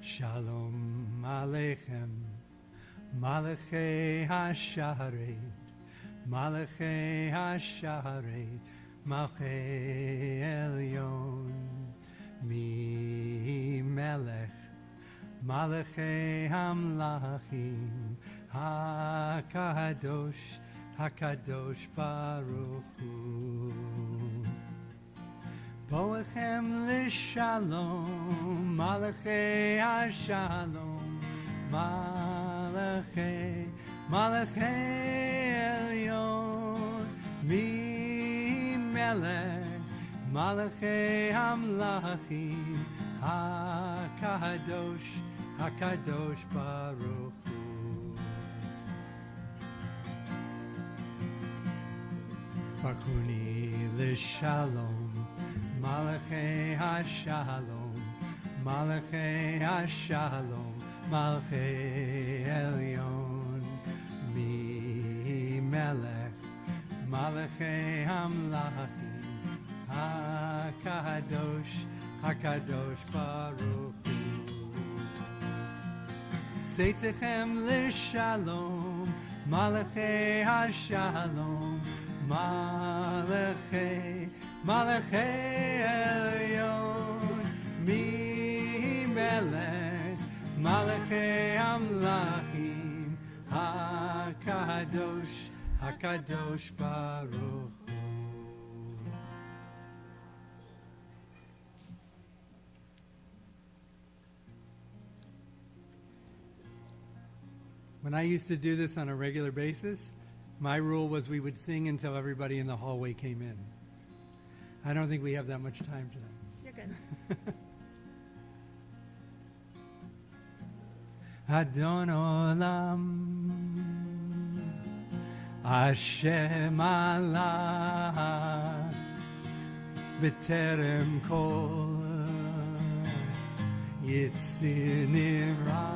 Shalom Aleichem, Malachei HaSharet, Malachei HaSharet, Malchei Elyon, Mi Melech, Malachei HaMlachim, HaKadosh, HaKadosh Baruch Hu. Boechem l'shalom, Malachei HaShalom, Malachei, Malachei Elyon, Mi Melech, Malachei HaMlachim, HaKadosh, HaKadosh Baruch Hu. Barchuni l'shalom, Malachei HaShalom, Malachei HaShalom, Malchei Elyon, Mi Melech, Malachei HaMlachim, HaKadosh, HaKadosh Baruch Hu. Seitechem l'shalom, Malachei HaShalom, Malachei, Malachei Elyon, Mi Melech, Malachei HaMlachim, HaKadosh, HaKadosh Baruch Hu. When I used to do this on a regular basis, my rule was we would sing until everybody in the hallway came in. I don't think we have that much time tonight. You're good. Adon Olam, Hashem Allah, B'terem Kol, Yitzir Nivra,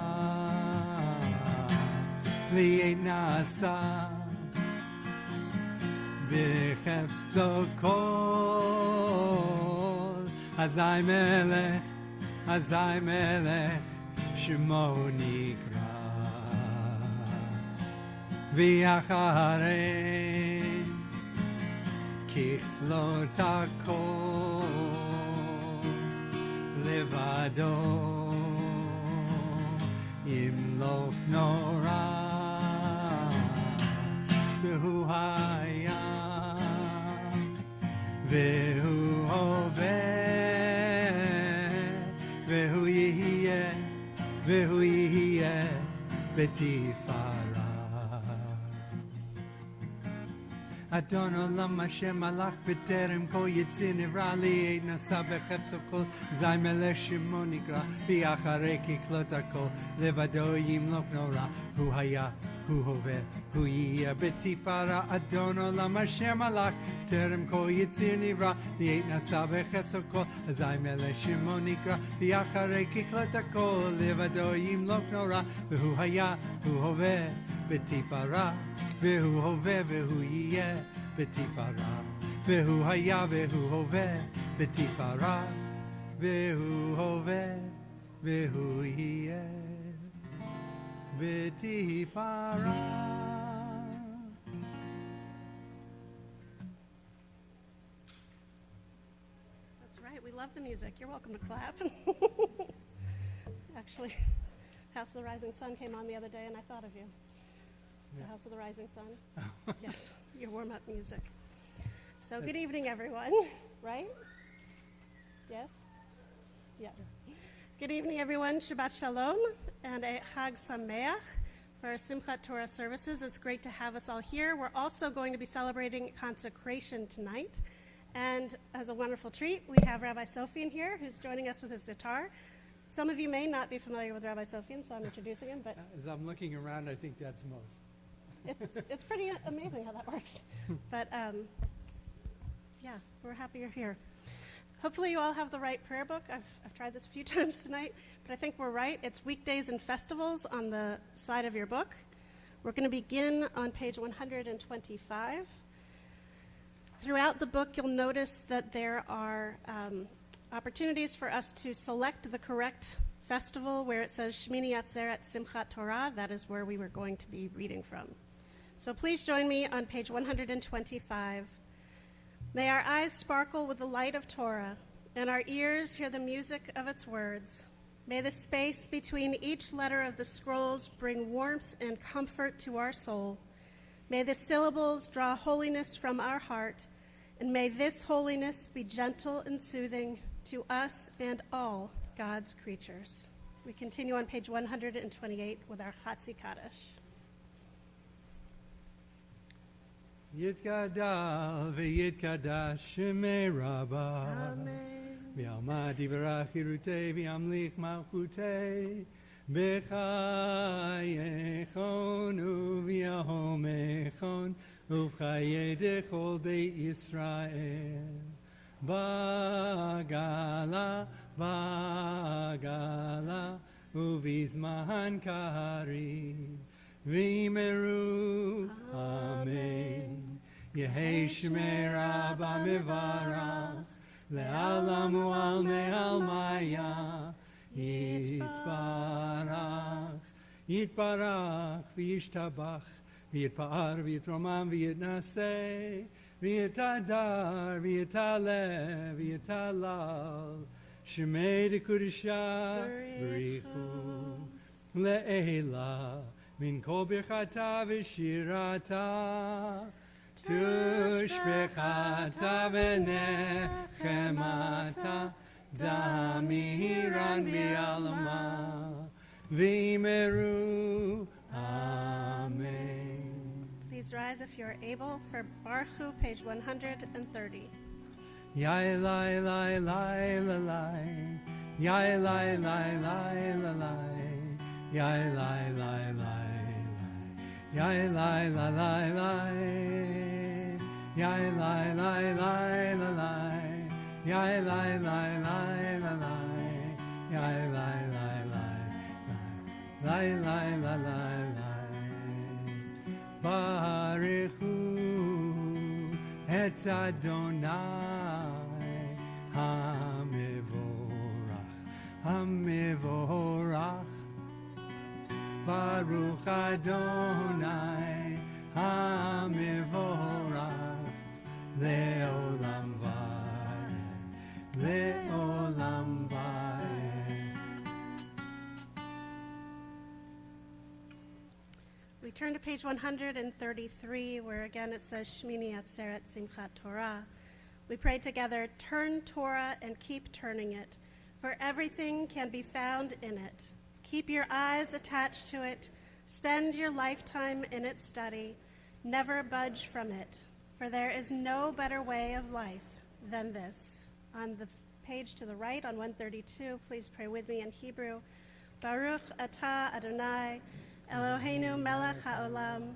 Li'et Nasa, B'chefso Kol, Azai Melech, Shemo Nikra, V'yacharei, Kichlot HaKol, Levado, Imloch Nora, V'hu Hayam, V'hu Hoveh, V'hu Yihiyeh, V'hu Yihiyeh B'tifara. Adon Olam Hashem Malach B'terem Kol Yitzir Nivra Li'et Nasa B'chefso Kol Zay Melech Shemo Nikra V'yacharei Kichlot HaKol Levado Yimloch Nora Hu Haya Hu Hoveh Hu Yihiyeh B'tifara. Adon Olam Hashem Malach B'terem Kol Yitzir Nivra Li'et Nasa B'chefso Kol Zay Melech Shemo Nikra V'yacharei Kichlot HaKol Levado Yimloch Nora Hu Haya Hu Hoveh B'tifara. Vehu hoveh vehu yiyeh b'tifara. Vehu haya vehu hoveh b'tifara. Vehu hoveh vehu yiyeh b'tifara. That's right. We love the music. You're welcome to clap. Actually, House of the Rising Sun came on the other day, and I thought of you. The House of the Rising Sun. Yes, your warm-up music. So good evening, everyone. Right? Yes? Yeah. Good evening, everyone. Shabbat Shalom and a Chag Sameach for our Simchat Torah services. It's great to have us all here. We're also going to be celebrating consecration tonight. And as a wonderful treat, we have Rabbi Sofian here, who's joining us with his guitar. Some of you may not be familiar with Rabbi Sofian, so I'm introducing him. But as I'm looking around, I think that's most. It's pretty amazing how that works. But yeah, we're happy you're here. Hopefully you all have the right prayer book. I've tried this a few times tonight, but I think we're right. It's Weekdays and Festivals on the side of your book. We're going to begin on page 125. Throughout the book, you'll notice that there are opportunities for us to select the correct festival where it says Shmini Atzeret Simchat Torah. That is where we were going to be reading from. So please join me on page 125. May our eyes sparkle with the light of Torah, and our ears hear the music of its words. May the space between each letter of the scrolls bring warmth and comfort to our soul. May the syllables draw holiness from our heart, and may this holiness be gentle and soothing to us and all God's creatures. We continue on page 128 with our Chatzi Kaddish. Yitgadal v'yitkadash shemei Rabbah. Amen. V'yalma divrach hirutei v'yamlich malchutei b'chayechon uv'yahomechon uv'chaye dechol beit Yisrael. Bagala, bagala, uvizman karim. V'meru, amen. Yehei shmei Rabbah mevarach, le'alam u'al me'al maya. Yitbarach, yitbarach, v'yishtabach, v'yitpa'ar, v'yitromam, v'yitnaseh, v'yitadar, v'yitaleh, v'yitalal, shemei dekudisha, b'richu, le'ela, min kol birchata v'shirata, tushbechata v'nechemata, damiran v'alama, v'meru, amen. Please rise if you are able for Baruch Hu, page 130. Yai lai lai lai la lai, yai lai lai lai la lai, yai lai lai lai lai, yai lai lai lai lai, yai lai lai lai la lai, yai lai lai lai la lai, yai lai lai lai lai lai lai lai. Baruch Hu et Adonai HaMevorach, HaMevorach. Baruch Adonai HaMevorach, Le'olam va'ed, Le'olam va'ed. We turn to page 133, where again it says Shmini Atzeret Simchat Torah. We pray together, turn Torah and keep turning it, for everything can be found in it. Keep your eyes attached to it, spend your lifetime in its study, never budge from it, for there is no better way of life than this. On the page to the right, on 132, please pray with me in Hebrew. Baruch atah Adonai, Eloheinu melech haolam,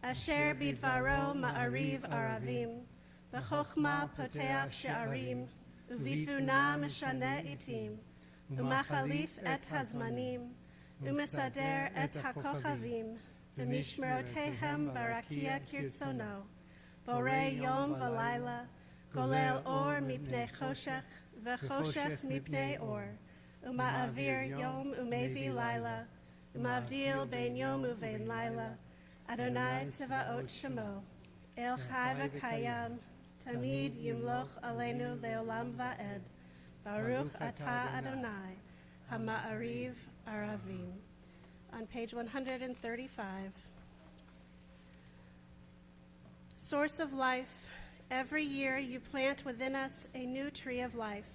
asher bidvaro ma'ariv aravim, v'chochma poteach she'arim, uvitvuna meshane itim, umachalif et hazmanim, umesader et hakochavim, v'mishmerotehem barakia kirtzono, borei yom v'layla, golel or mipnei choshech, v'choshech mipnei or, uma'avir yom umevi layla, umavdil bein yom uvein layla, Adonai tzevaot shemo, el chai v'kayam, tamid yimloch aleinu leolam va'ed, Baruch atah Adonai, hama'ariv aravim. On page 135. Source of life, every year you plant within us a new tree of life.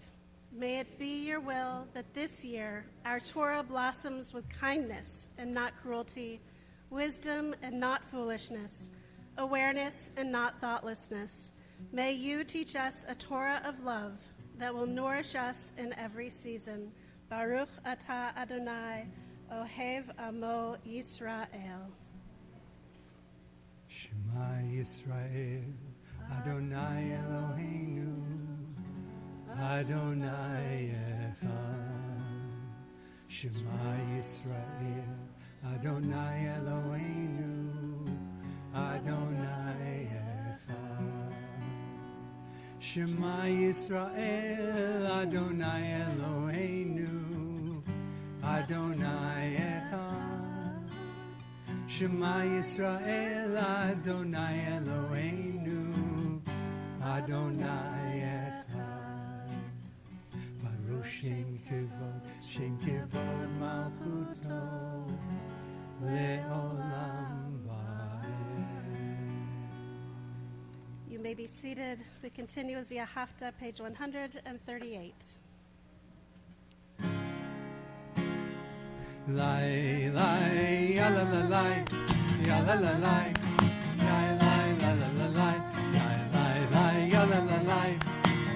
May it be your will that this year our Torah blossoms with kindness and not cruelty, wisdom and not foolishness, awareness and not thoughtlessness. May you teach us a Torah of love that will nourish us in every season. Baruch atah Adonai, Ohev Amo Yisrael. Shema Yisrael, Adonai Eloheinu, Adonai Echad. Shema Yisrael, Adonai Eloheinu, Adonai Echad. Shema Yisrael, Adonai Eloheinu, Adonai Echad. Shema Yisrael, Adonai Eloheinu, Adonai Echad. Baruch Shem Kevod Malchuto, Le'olam Va'ed. You may be seated. We continue with Via Hafta, page 138. Lai, lai, ya la la lai, ya la la lai, ya lai, la la la lai, ya lai, lai, ya la la lai,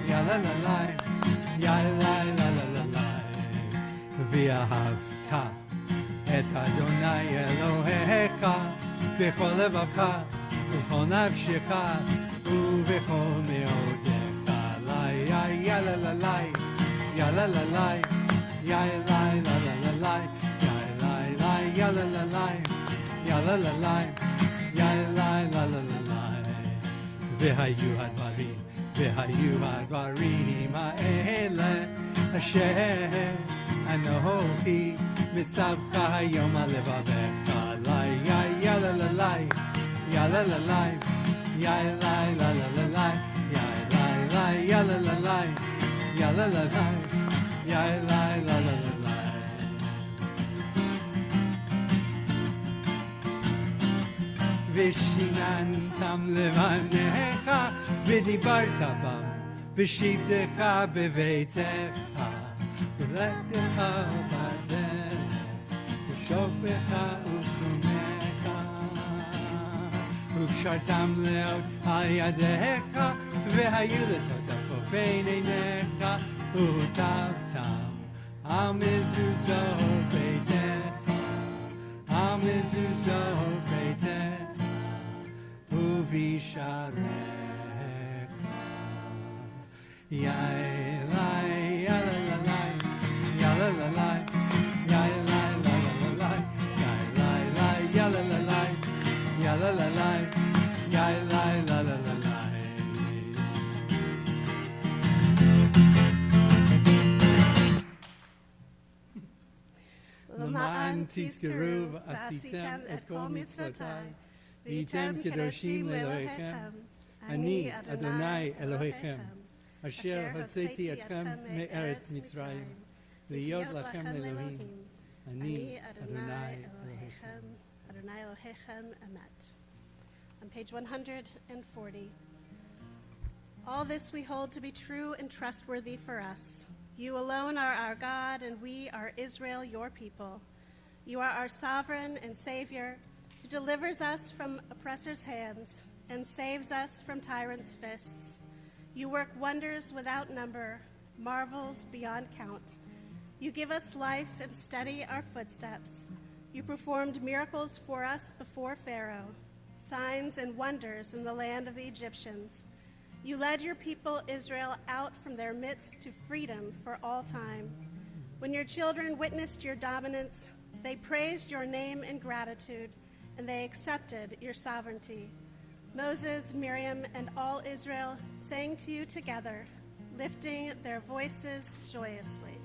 ya la la lai, ya lai, la la la lai. V'ahavta et Adonai Elohecha b'chol levacha u'chol nafshecha u'v'chol me'odecha. Lai, ya la la lai, ya la la lai, ya lai, la la la lai. Ya la la la, ya la la la, ya la la la la. V'hayu hadvarim ha'ele Hashem anochi mitzavcha hayom alevavecha. Ya la la la, ya la la la, ya la la la la, ya la la la, ya la la la, ya la la la la. ושיננתם לבניך ודיברת בם בשבתך בביתך ולכתך בדרך ושוכבך וקומך וקשרתם לאות על ידיך והיו לטוטפות בין עיניך וטבתם על מזוזות ביתך על מזוזות ביתך ובשעריך. Ya la ya la la la ya la la la ya la la la la ya la la ya la la la ya la la la ya la la la la. L'ma'an tizkeru v'asitem et kol mitzvotai v'yitem kedoshim le'Elohechem. Ani Adonai Elohechem, asher hotzeti etchem me'eretz Mitzrayim, v'yod lachem Elohim. Ani Adonai Elohechem. Adonai Elohechem Emet. On page 140. All this we hold to be true and trustworthy for us. You alone are our God, and we are Israel, your people. You are our sovereign and Savior, who delivers us from oppressors' hands and saves us from tyrants' fists. You work wonders without number, marvels beyond count. You give us life and steady our footsteps. You performed miracles for us before Pharaoh, signs and wonders in the land of the Egyptians. You led your people Israel out from their midst to freedom for all time. When your children witnessed your dominance, they praised your name in gratitude, and they accepted your sovereignty. Moses, Miriam, and all Israel sang to you together, lifting their voices joyously.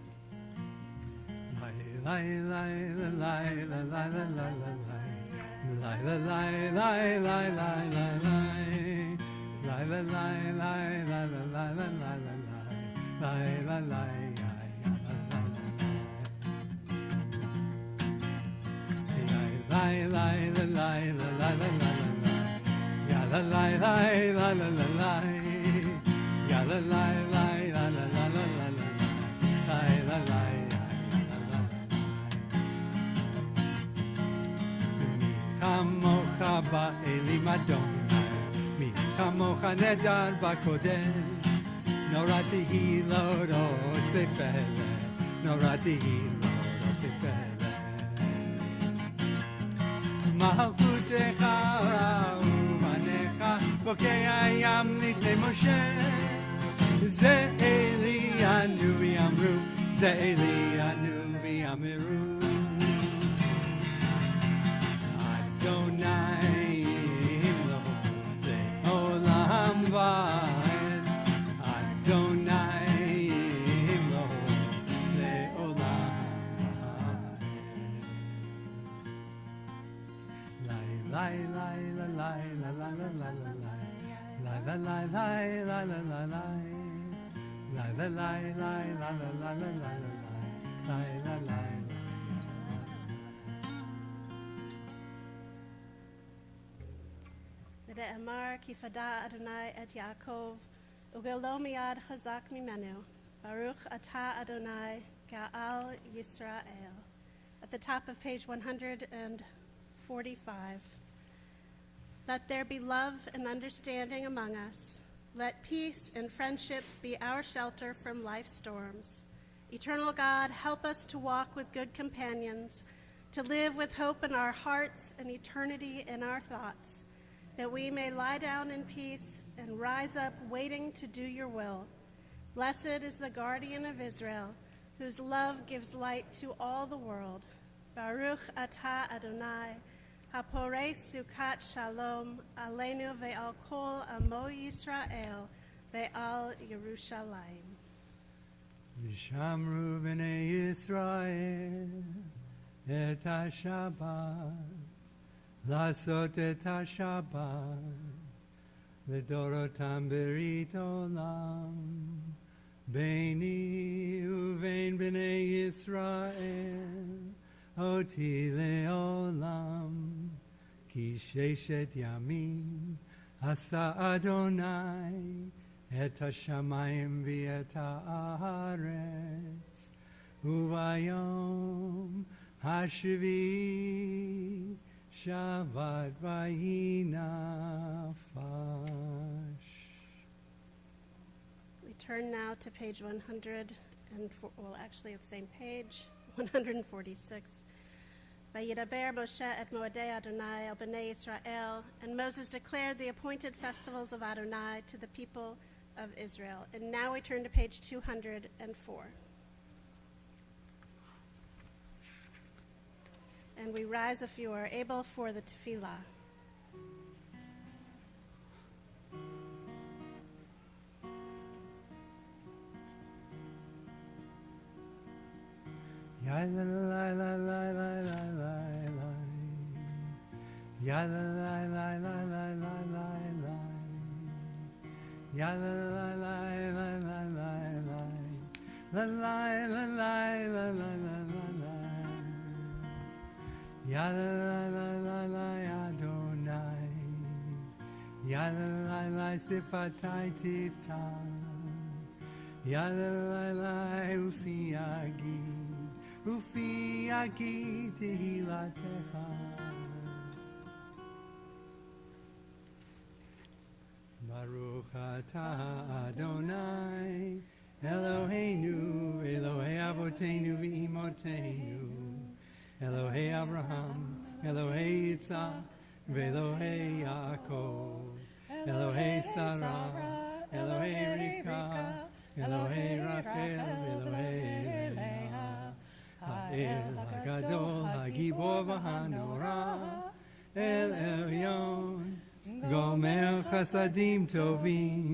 Kamocha ba'elim Adonai, mi kamocha nedar b'kodesh. Norati hi lo oseh pele, norati hi lo oseh pele. Malchutecha u'manecha, bokei hayam lifnei Moshe. Ze Eli anu v'yamru, ze Eli anu v'yamiru. Adonai lo le'olam va'ed. Adonai lo le'olam va'ed. Lai lai la lai la la la la la lai. Lai la lai lai la la la lai. Lai la lai lai la la la la la la lai. Lai la lai. Amar ki fada Adonai et Yaakov, ugelo miyad chazak mimenu, Baruch atah Adonai Ga'al Yisrael. At the top of page 145. Let there be love and understanding among us. Let peace and friendship be our shelter from life's storms. Eternal God, help us to walk with good companions, to live with hope in our hearts and eternity in our thoughts, that we may lie down in peace and rise up waiting to do your will. Blessed is the guardian of Israel, whose love gives light to all the world. Baruch atah Adonai, haporei sukat shalom, aleinu ve'al kol amo Yisrael, ve'al Yerushalayim. Vishamru b'nei Yisrael et ha-Shabbat, לעשות את השבת לדורותם ברית עולם ביני ובין בני ישראל אותי לעולם כי ששת ימים עשה אדוני את השמיים ואת הארץ וביום השביעי Shabbat vayinafash. We turn now to page 104, well, actually it's the same page, 146. Vayidaber Moshe et Moadei Adonai el Bnei Yisrael, and Moses declared the appointed festivals of Adonai to the people of Israel. And now we turn to page 204. And we rise, if you are able, for the tefillah. Ya la la la la la la la la. Ya la la la la la la la la. Ya la la la la la la la. La la la la la la la la. Ya la la la la Adonai, Ya la la sifatai tifta, Ya la la ufi agi tehilatecha. Baruch atah Adonai, Eloheinu, Elohei Avoteinu v'Imoteinu. Elohei Abraham, Elohei Yitzhak, Ve'Elohei Yaakov, Elohei Sarah, Elohei Rivka, Elohei Rachel, Elohei Leah, Ha'el HaGadol, HaGibor v'Hanora, El Elyon, Gomer Chasadim Tovim,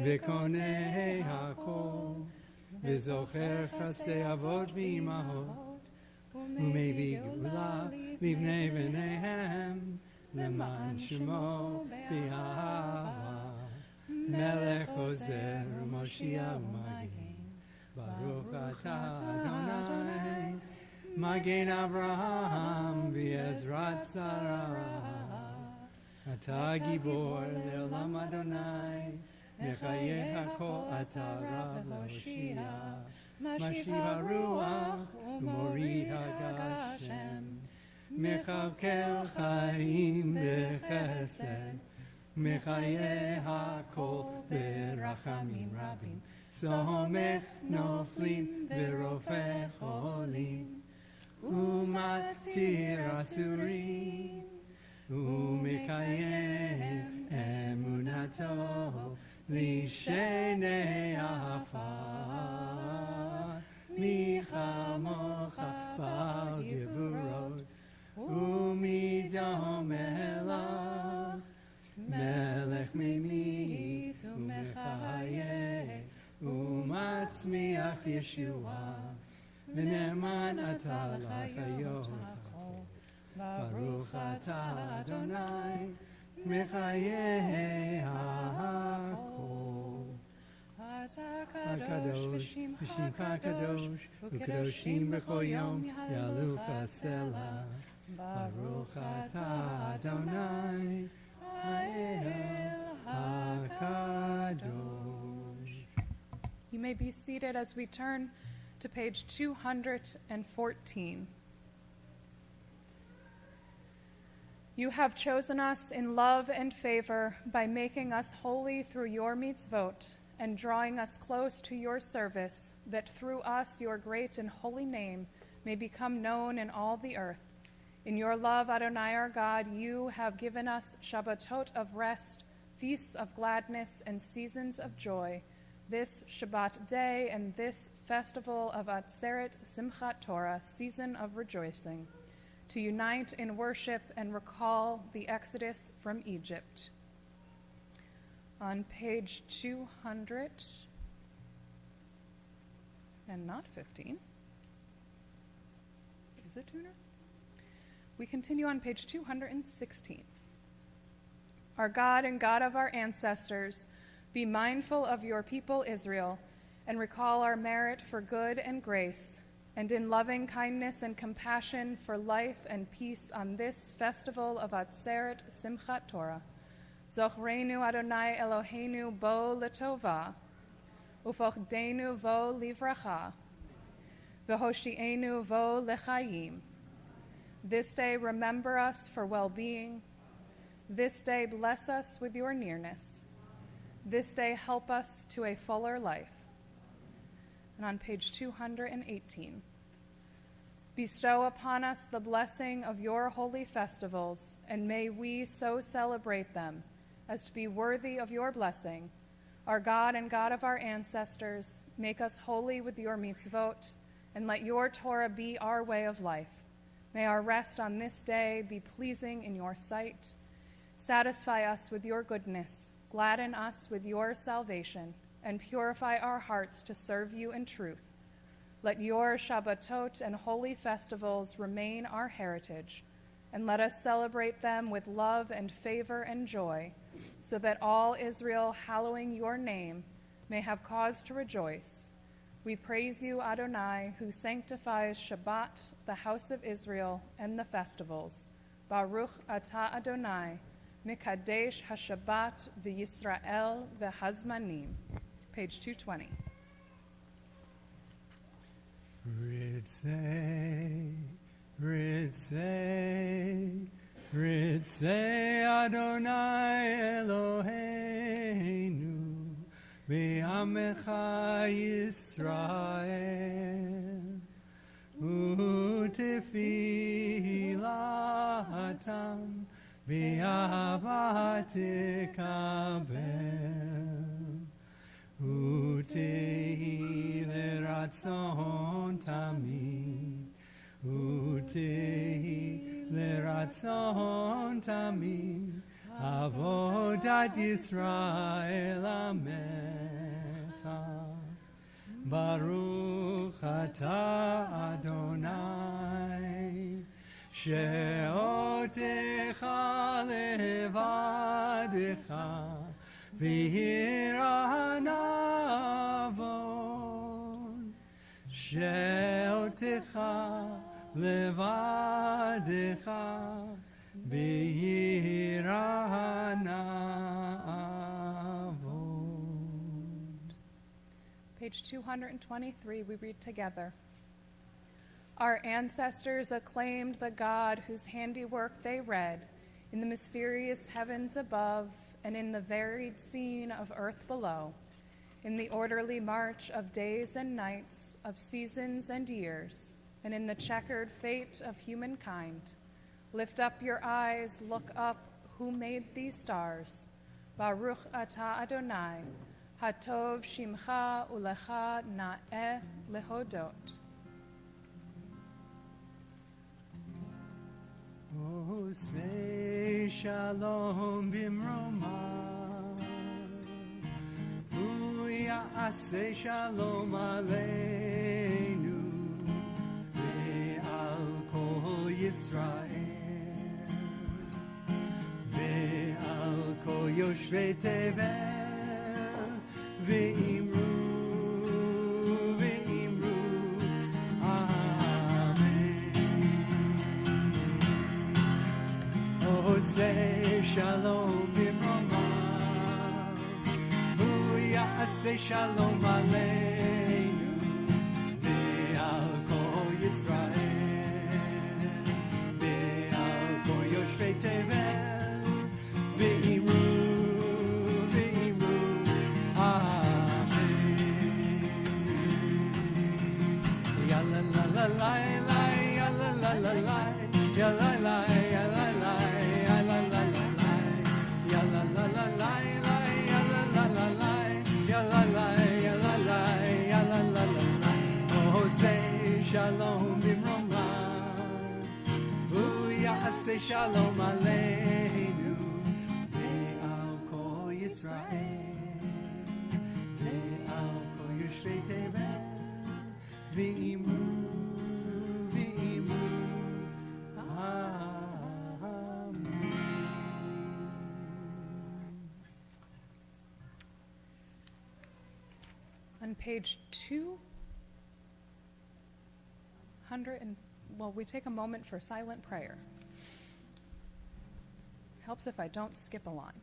Ve'Konei HaKol, Ve'Zocher Chasdei Avot v'Imahot, ומביא גאולה לבני בניהם למען שמו באהבה מלך עוזר ומושיע ומגן ברוך אתה אדוני מגן אברהם בעזרת שרה אתה גיבור לעולם אדוני בחיי הכל אתה רב להושיע משיב הרוח ומוריד הגשם מכלכל חיים בחסד מחיי הכל ברחמים רבים סומך נופלים ורופא חולים ומתיר אסורים ומקיים אמונתו לשני עפר מי כמוך בעל גבורות ומדום מלך מלך ממית ומחיה ומצמיח ישועה ונאמן אתה לחיות הכל Baruch atah Adonai, mechayeh hakol. Kadosh, v'shimcha kadosh, u'kadoshim b'chol yom yalucha selah. Baruch atah Adonai, ha'el hakadosh. You may be seated as we turn to page 214. You have chosen us in love and favor by making us holy through your mitzvot and drawing us close to your service, that through us your great and holy name may become known in all the earth. In your love, Adonai our God, you have given us Shabbatot of rest, feasts of gladness, and seasons of joy, this Shabbat day and this festival of Atzeret Simchat Torah, season of rejoicing, to unite in worship and recall the exodus from Egypt. On page 200, and not 15. Is it 200? We continue on page 216. Our God and God of our ancestors, be mindful of your people Israel, and recall our merit for good and grace, and in loving kindness and compassion for life and peace on this festival of Atzeret Simchat Torah. Zochreinu Adonai Eloheinu bo letova, ufochdenu vo livracha, v'hoshienu vo lechayim. This day remember us for well-being. This day bless us with your nearness. This day help us to a fuller life. And on page 218, bestow upon us the blessing of your holy festivals, and may we so celebrate them as to be worthy of your blessing. Our God and God of our ancestors, make us holy with your mitzvot, and let your Torah be our way of life. May our rest on this day be pleasing in your sight. Satisfy us with your goodness, gladden us with your salvation, and purify our hearts to serve you in truth. Let your Shabbatot and holy festivals remain our heritage, and let us celebrate them with love and favor and joy, so that all Israel, hallowing your name, may have cause to rejoice. We praise you, Adonai, who sanctifies Shabbat, the house of Israel, and the festivals. Baruch atah Adonai, Mikadesh HaShabbat v'Yisrael v'Hazmanim. Page 220. Ritzei, Ritzei, Ritzei Adonai Eloheinu, Be'amecha Yisrael, U'tefilatam, Be'avat tekabel, U'tehi leratzon tamid, U'tehi leratzon tamid, Avodat Yisrael Amecha. Baruch atah Adonai, she'otecha levadecha, v'hiranavon. She'otecha levadecha, Page 223, we read together. Our ancestors acclaimed the God whose handiwork they read in the mysterious heavens above and in the varied scene of earth below, in the orderly march of days and nights, of seasons and years, and in the checkered fate of humankind. Lift up your eyes, look up, who made these stars? Baruch atah Adonai, hatov shimcha ulecha na'eh lehodot. Oh, say shalom bimromah, v'ya'aseh shalom aleinu, ve'al kol Yisrael. יושבי תבל ואמרו אמן. עושה שלום במרומיו, הוא יעשה שלום עלינו ועל כל ישראל ועל כל יושבי תבל ואמרו אמן. יאללה לה לה לה לה, יאללה לה לה לה, יאללה לה יאללה לה, יאללה לה לה לה, יאללה לה לה לה, יאללה לה לה לה, יאללה לה יאללה לה, יאללה לה לה לה. עושה שלום במרומיו, הוא יעשה שלום עלינו ועל כל ישראל ועל כל יושבי תבל ואמרו On page 200, we take a moment for silent prayer. Helps if I don't skip a line.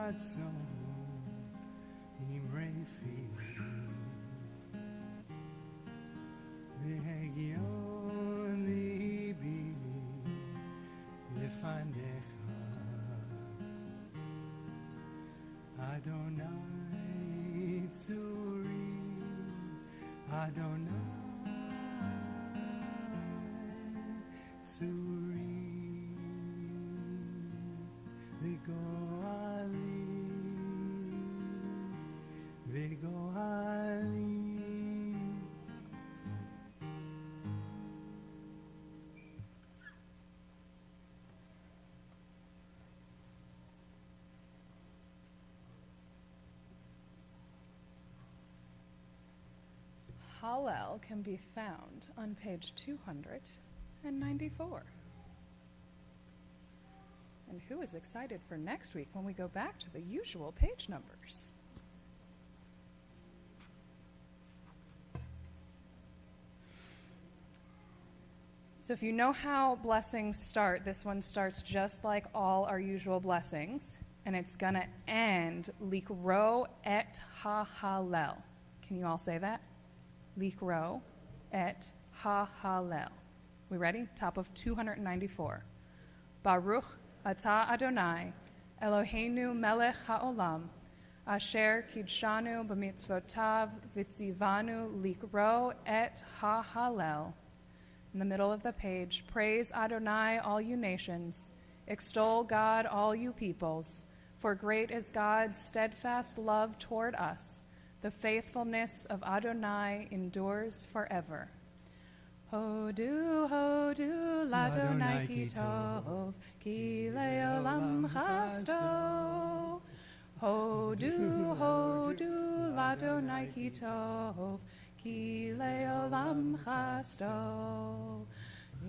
רצון אמרי פי והגיון ליבי לפניך אדוני צורי אדוני צורי וגואלי וגואלי. Hallel can be found on page 294. And who is excited for next week when we go back to the usual page numbers? So if you know how blessings start, this one starts just like all our usual blessings, and it's going to end likro et ha-hallel. Can you all say that? Likro et ha-hallel. We ready? Top of 294. Baruch atah Adonai, Eloheinu melech haolam, asher kidshanu b'mitzvotav v'tzivanu likro et ha-hallel. In the middle of the page, praise Adonai, all you nations. Extol God, all you peoples. For great is God's steadfast love toward us. The faithfulness of Adonai endures forever. Hodu, hodu, ladonai ki tov, ki leolam chasto. Hodu, hodu, ladonai ki tov, ki leolam chasto.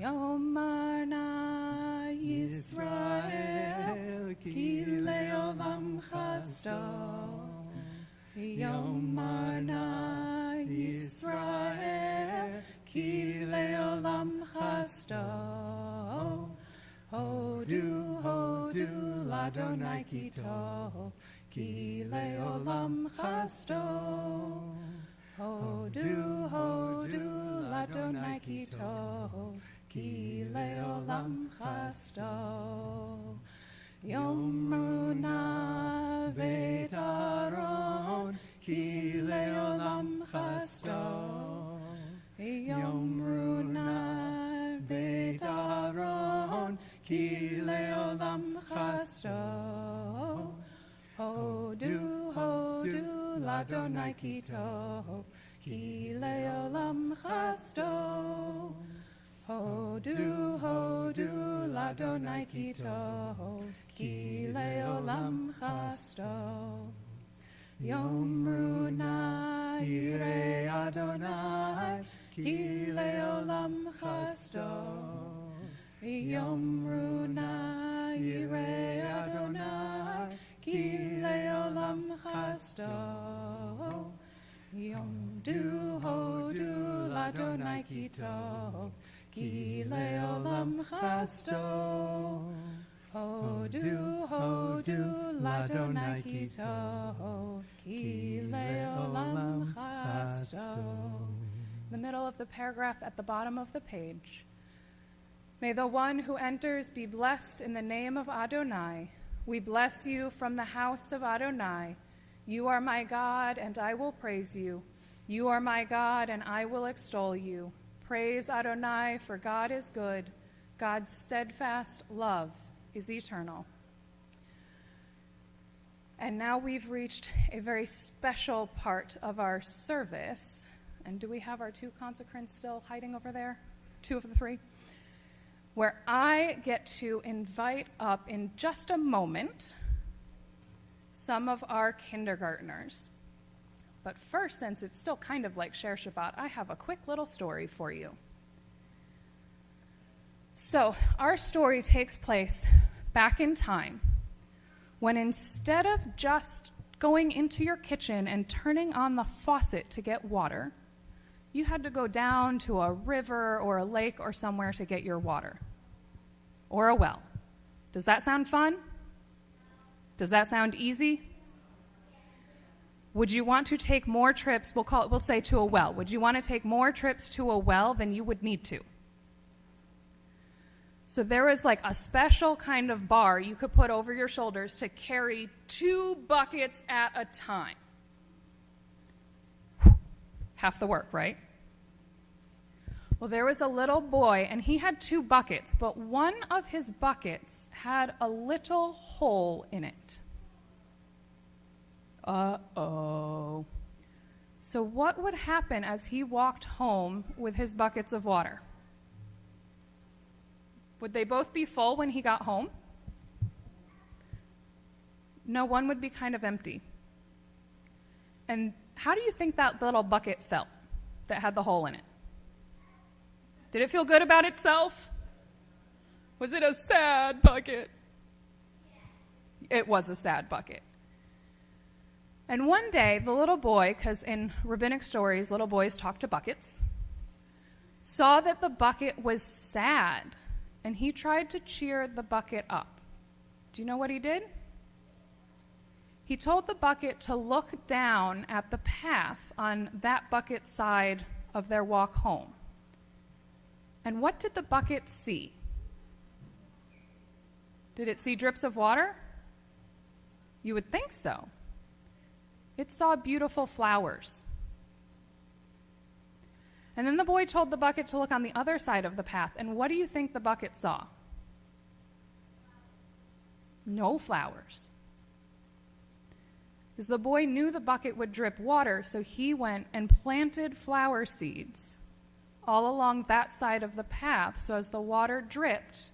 Yomarna Yisrael, ki leolam chasto. Yomarna Yisrael, ki leolam chasto. Hodu, hodu, ladonai ki tov, ki leolam chasto. Hodu, hodu, ladonai ki tov, ki leolam chasto. Yomruna Beit Aaron, ki leolam chasto. Yomruna Beit Aaron, ki leolam chasto. Hodu, hodu, ladonai ki tov, ki leolam chasto. Hodu, hodu, ladonai ki tov, ki leolam chasto. Yomru na yirei Adonai, ki leolam chasto. Yomru na yirei Adonai, ki leolam chasto. Yomdu hodu ladonai ki tov, ki leolam chasto. Hodu hodu ladonai ki tov, ki leolam chasto. The middle of the paragraph at the bottom of the page. May the one who enters be blessed in the name of Adonai. We bless you from the house of Adonai. You are my God, and I will praise you. You are my God, and I will extol you. Praise Adonai, for God is good. God's steadfast love is eternal. And now we've reached a very special part of our service. And do we have our two consecrants still hiding over there? Two of the three? Where I get to invite up in just a moment some of our kindergartners. But first, since it's still kind of like Share Shabbat, I have a quick little story for you. So, our story takes place back in time when instead of just going into your kitchen and turning on the faucet to get water, you had to go down to a river or a lake or somewhere to get your water. Or a well. Does that sound fun? Does that sound easy? Would you want to take more trips, we'll say to a well. Would you want to take more trips to a well than you would need to? So there was like a special kind of bar you could put over your shoulders to carry 2 buckets at a time. Half the work, right? Well, there was a little boy, and he had 2 buckets, but one of his buckets had a little hole in it. Uh-oh. So what would happen as he walked home with his buckets of water? Would they both be full when he got home? No, one would be kind of empty. And how do you think that little bucket felt that had the hole in it? Did it feel good about itself? Was it a sad bucket? It was a sad bucket. And one day, the little boy, because in rabbinic stories, little boys talk to buckets, saw that the bucket was sad, and he tried to cheer the bucket up. Do you know what he did? He told the bucket to look down at the path on that bucket's side of their walk home. And what did the bucket see? Did it see drips of water? You would think so. It saw beautiful flowers. And then the boy told the bucket to look on the other side of the path. And what do you think the bucket saw? No flowers. Because the boy knew the bucket would drip water, so he went and planted flower seeds all along that side of the path, so as the water dripped,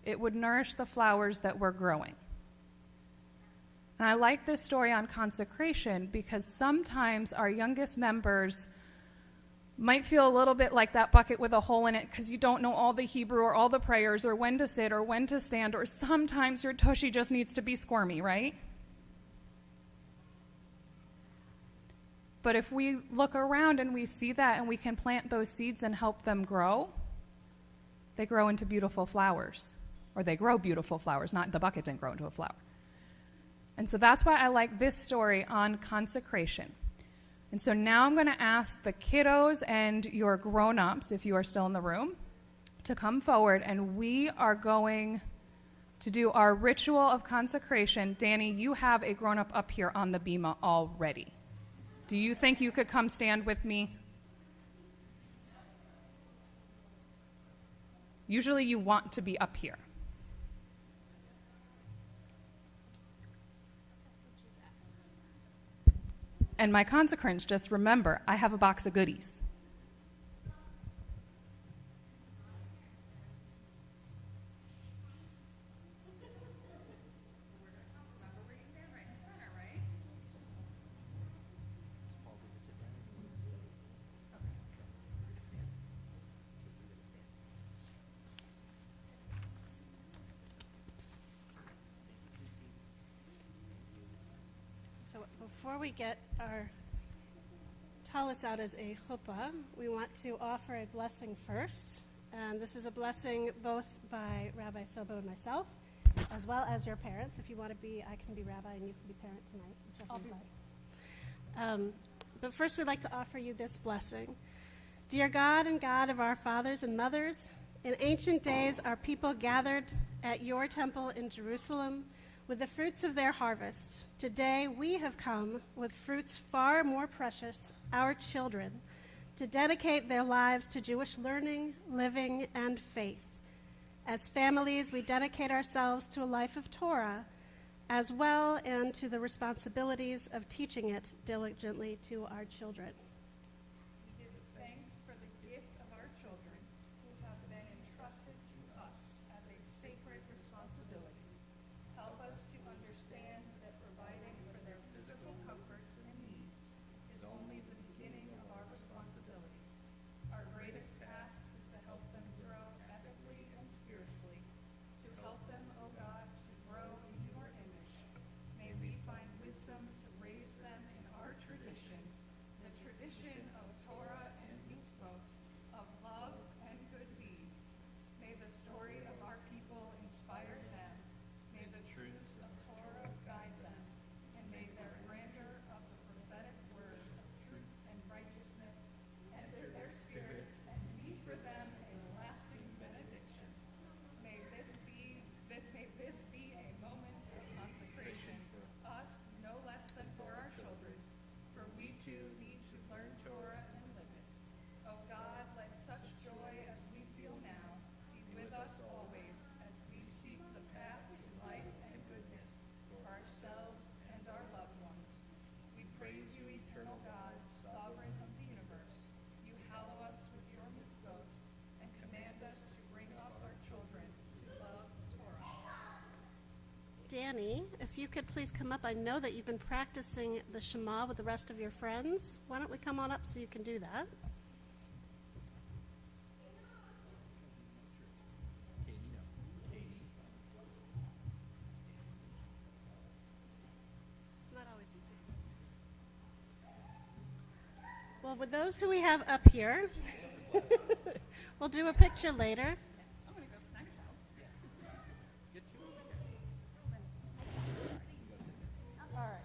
it would nourish the flowers that were growing. And I like this story on consecration because sometimes our youngest members might feel a little bit like that bucket with a hole in it because you don't know all the Hebrew or all the prayers or when to sit or when to stand, or sometimes your tushy just needs to be squirmy, right? But if we look around and we see that and we can plant those seeds and help them grow, they grow into beautiful flowers. Or they grow beautiful flowers, not the bucket didn't grow into a flower. And so that's why I like this story on consecration. And so now I'm going to ask the kiddos and your grown-ups, if you are still in the room, to come forward, and we are going to do our ritual of consecration. Danny, you have a grown-up up here on the bima already. Do you think you could come stand with me? Usually you want to be up here. And my consecrants, just remember, I have a box of goodies. So before we get our talis out as a chuppah, we want to offer a blessing first. And this is a blessing both by Rabbi Sobo and myself, as well as your parents. If you want to be, I can be rabbi and you can be parent tonight. I'll be But first we'd like to offer you this blessing. Dear God and God of our fathers and mothers, in ancient days our people gathered at your temple in Jerusalem with the fruits of their harvest. Today we have come with fruits far more precious, our children, to dedicate their lives to Jewish learning, living, and faith. As families, we dedicate ourselves to a life of Torah, as well and to the responsibilities of teaching it diligently to our children. We give thanks for the gift of our children who have been entrusted to us as a sacred responsibility. Help us to understand that providing for their physical comforts and needs is only the beginning of our responsibilities. Our greatest task is to help them grow ethically and spiritually, to help them, O God, to grow in your image. May we find wisdom to raise them in our tradition, the tradition of Torah and mitzvot, of love and good deeds. May the story of our people inspire them. May the truths of Torah guide them, and may their grandeur of the prophetic word of truth and righteousness enter their spirits and be for them a lasting benediction. May this be a moment of consecration for us, no less than for our children, for we too need to learn Torah and live it. O God, let such joy as we feel now be with us always as we seek the path to life and goodness for ourselves and our loved ones. We praise you, eternal God, sovereign of the universe. You hallow us with your mitzvot and command us to bring up our children to love Torah. Danny, if you could please come up. I know that you've been practicing the Shema with the rest of your friends. Why don't we come on up so you can do that? It's not always easy. Well, with those who we have up here, we'll do a picture later. I'm going to go snack out. All right.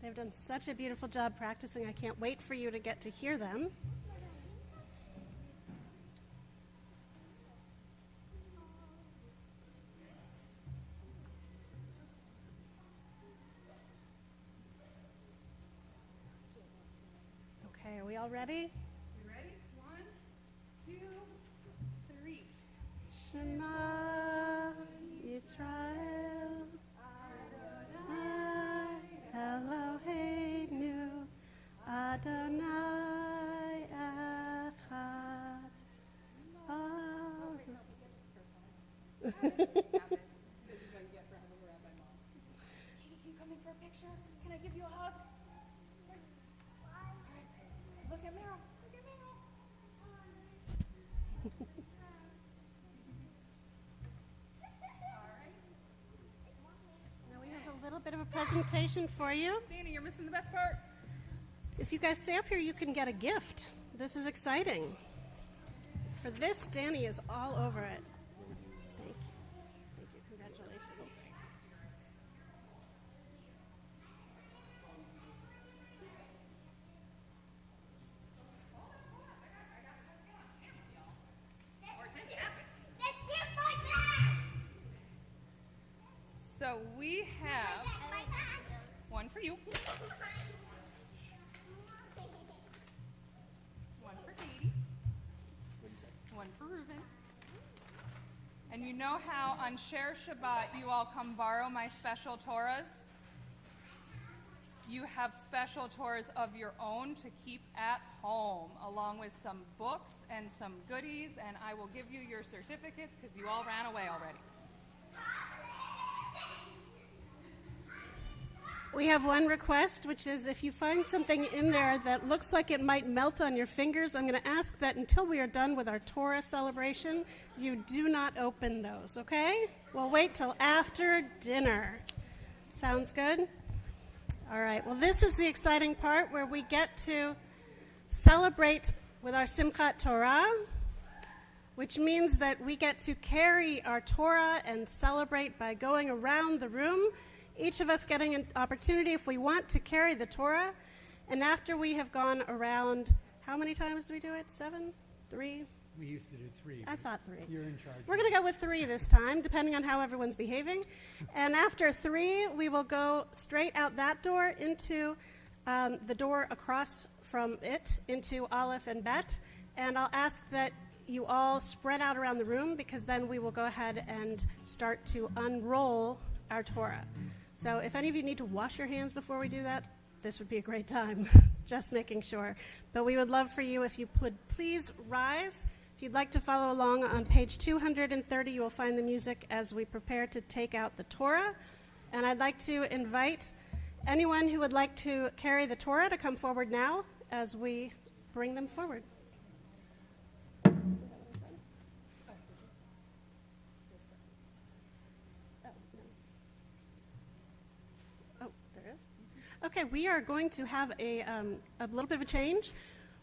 They've done such a beautiful job practicing. I can't wait for you to get to hear them. Okay, are we all ready? You ready? 1, 2, Shema Yisrael Adonai Eloheinu Adonai Echad. This is going to get for having a rabbi mom. Katie, can you come in for a picture? Can I give you a hug? Look at Meryl. Look at Meryl. Now we have a little bit of a presentation for you. Danny, you're missing the best part. If you guys stay up here, you can get a gift. This is exciting. For this, Danny is all over it. Thank you. Thank you. Congratulations. So we have one for you, one for Katie, one for Reuben. And you know how on Share Shabbat you all come borrow my special Torahs? You have special Torahs of your own to keep at home, along with some books and some goodies, and I will give you your certificates because you all ran away already. We have one request, which is if you find something in there that looks like it might melt on your fingers, I'm going to ask that until we are done with our Torah celebration, you do not open those, okay? We'll wait till after dinner. Sounds good? All right. Well, this is the exciting part where we get to celebrate with our Simchat Torah, which means that we get to carry our Torah and celebrate by going around the room, each of us getting an opportunity, if we want, to carry the Torah. And after we have gone around, how many times do we do it? 7? 3? We used to do 3. I thought 3. You're in charge. We're going to go with 3 this time, depending on how everyone's behaving. And after 3, we will go straight out that door into the door across from it, into Aleph and Bet. And I'll ask that you all spread out around the room, because then we will go ahead and start to unroll our Torah. So if any of you need to wash your hands before we do that, this would be a great time, just making sure. But we would love for you if you would please rise. If you'd like to follow along on page 230, you will find the music as we prepare to take out the Torah. And I'd like to invite anyone who would like to carry the Torah to come forward now as we bring them forward. Okay, we are going to have a little bit of a change.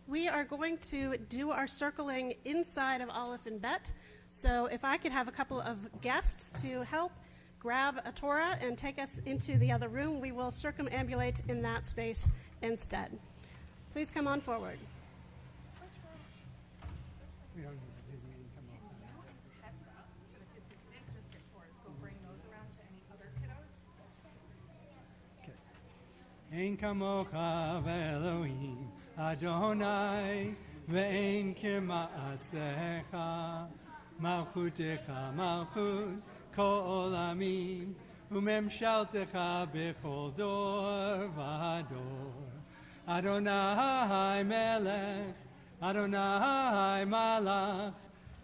We are going to do our circling inside of Aleph and Bet. So if I could have a couple of guests to help grab a Torah and take us into the other room, we will circumambulate in that space instead. Please come on forward. We don't need to do the income off. Ein kamocha ve'Elohim Adonai ve'ein k'ma'asecha malchutecha malchut kol olamim u'memshaltecha b'chol dor v'ador Adonai melech Adonai malach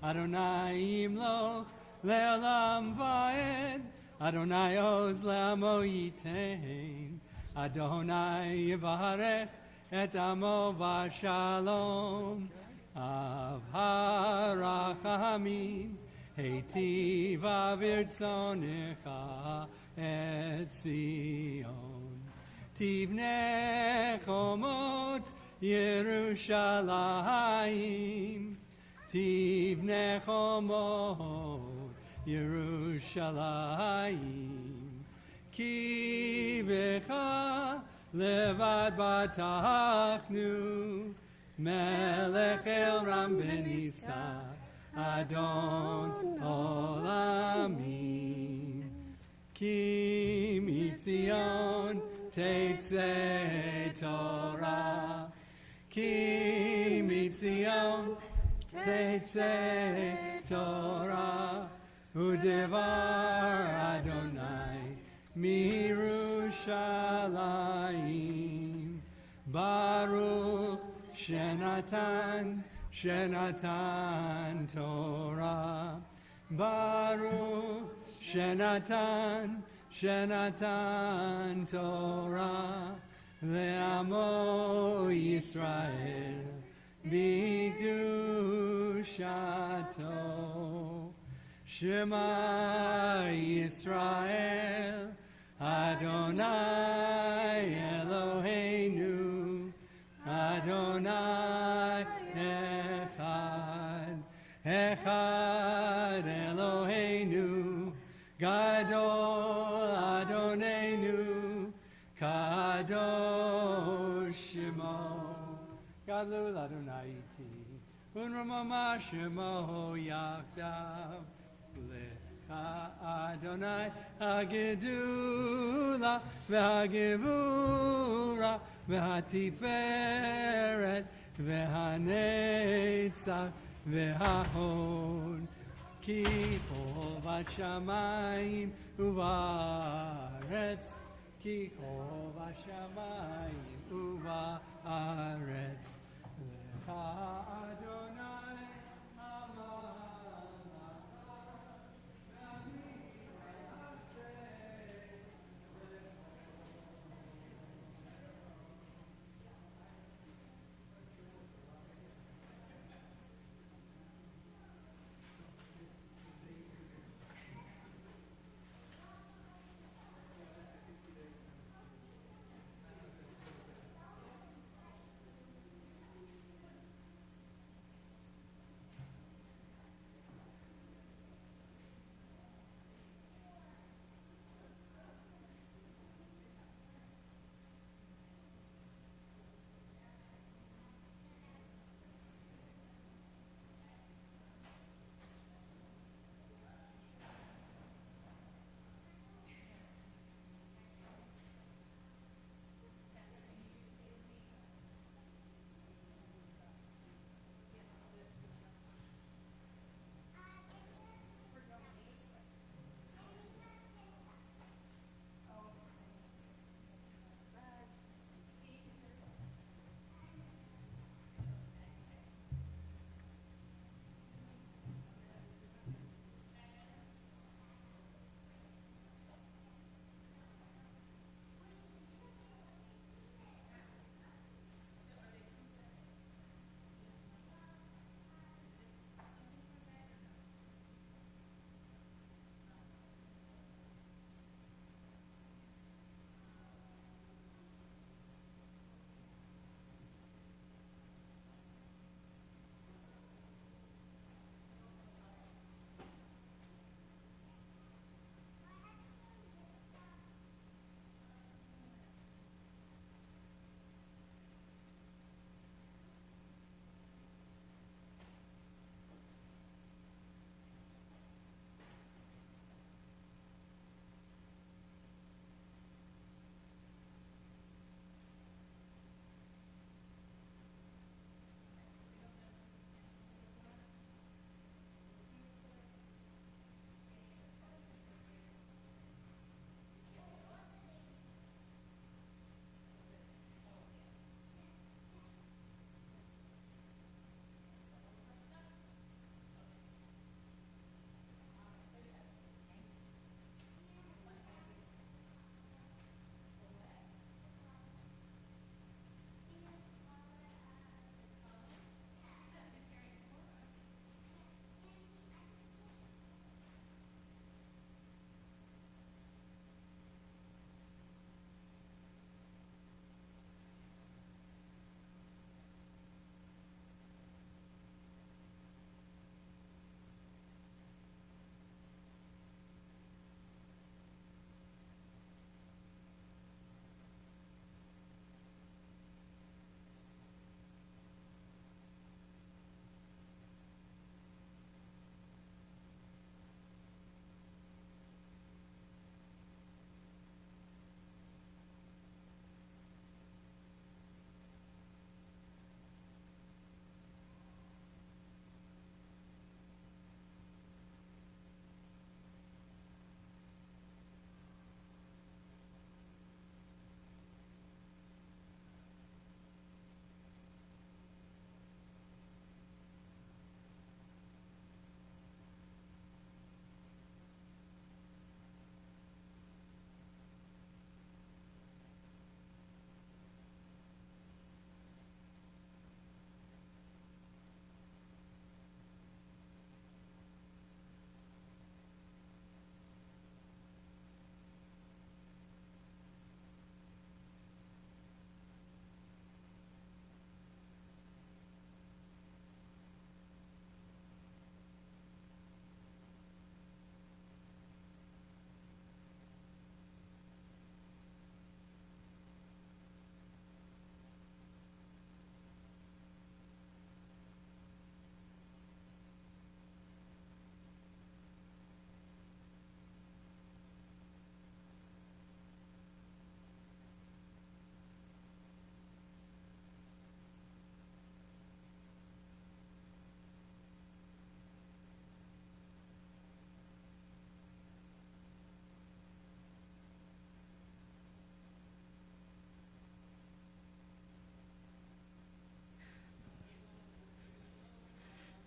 Adonai imloch le'olam va'ed Adonai oz le'amo yitein Adonai yivarech et amo v'shalom av harachamim heitiv avirtzonecha et Zion tivnei chomot Yerushalayim tivnei chomot Yerushalayim Ki v'cha levad batachnu melech el ram benisa Adon olamim Ki mitzion tetzeh Torah Ki mitzion Tetzei Torah u'devar Adonai miYerushalayim. Baruch Shenatan Torah. Baruch Shenatan Torah le'amo Yisrael b'kedushato. Shema Yisrael Adonai Eloheinu Adonai Echad. Echad Eloheinu Gadol Adonenu Kadosh Shemo. Gadol Adonai iti Unramama Shemo Yachdav Lecha Adonai Hagedula V'Hagevura V'Hatiferet V'Hanetzach V'Hahon Ki chovat shamayim uvaretz. Ki chovat shamayim uvaretz. Lecha Adonai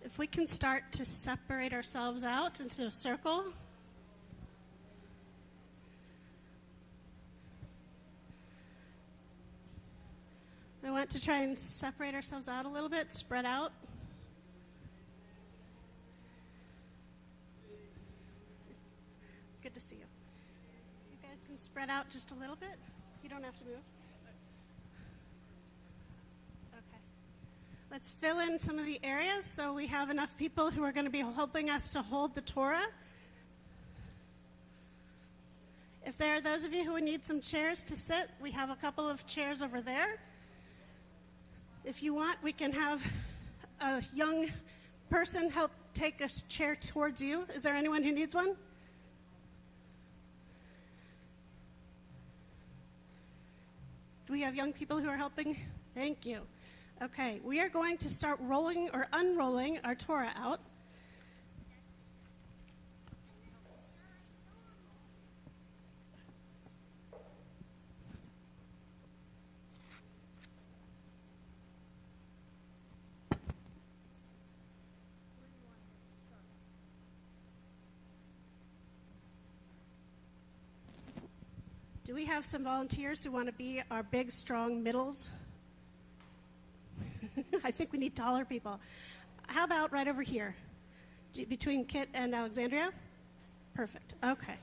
If we can start to separate ourselves out into a circle. We want to try and separate ourselves out a little bit, spread out. Good to see you. You guys can spread out just a little bit. You don't have to move. Okay. Let's fill in some of the areas so we have enough people who are going to be helping us to hold the Torah. If there are those of you who need some chairs to sit, we have a couple of chairs over there. If you want, we can have a young person help take a chair towards you. Is there anyone who needs one? Do we have young people who are helping? Thank you. Okay, we are going to start rolling or unrolling our Torah out. Do we have some volunteers who want to be our big, strong middles? I think we need taller people. How about right over here, between Kit and Alexandria? Perfect. Okay.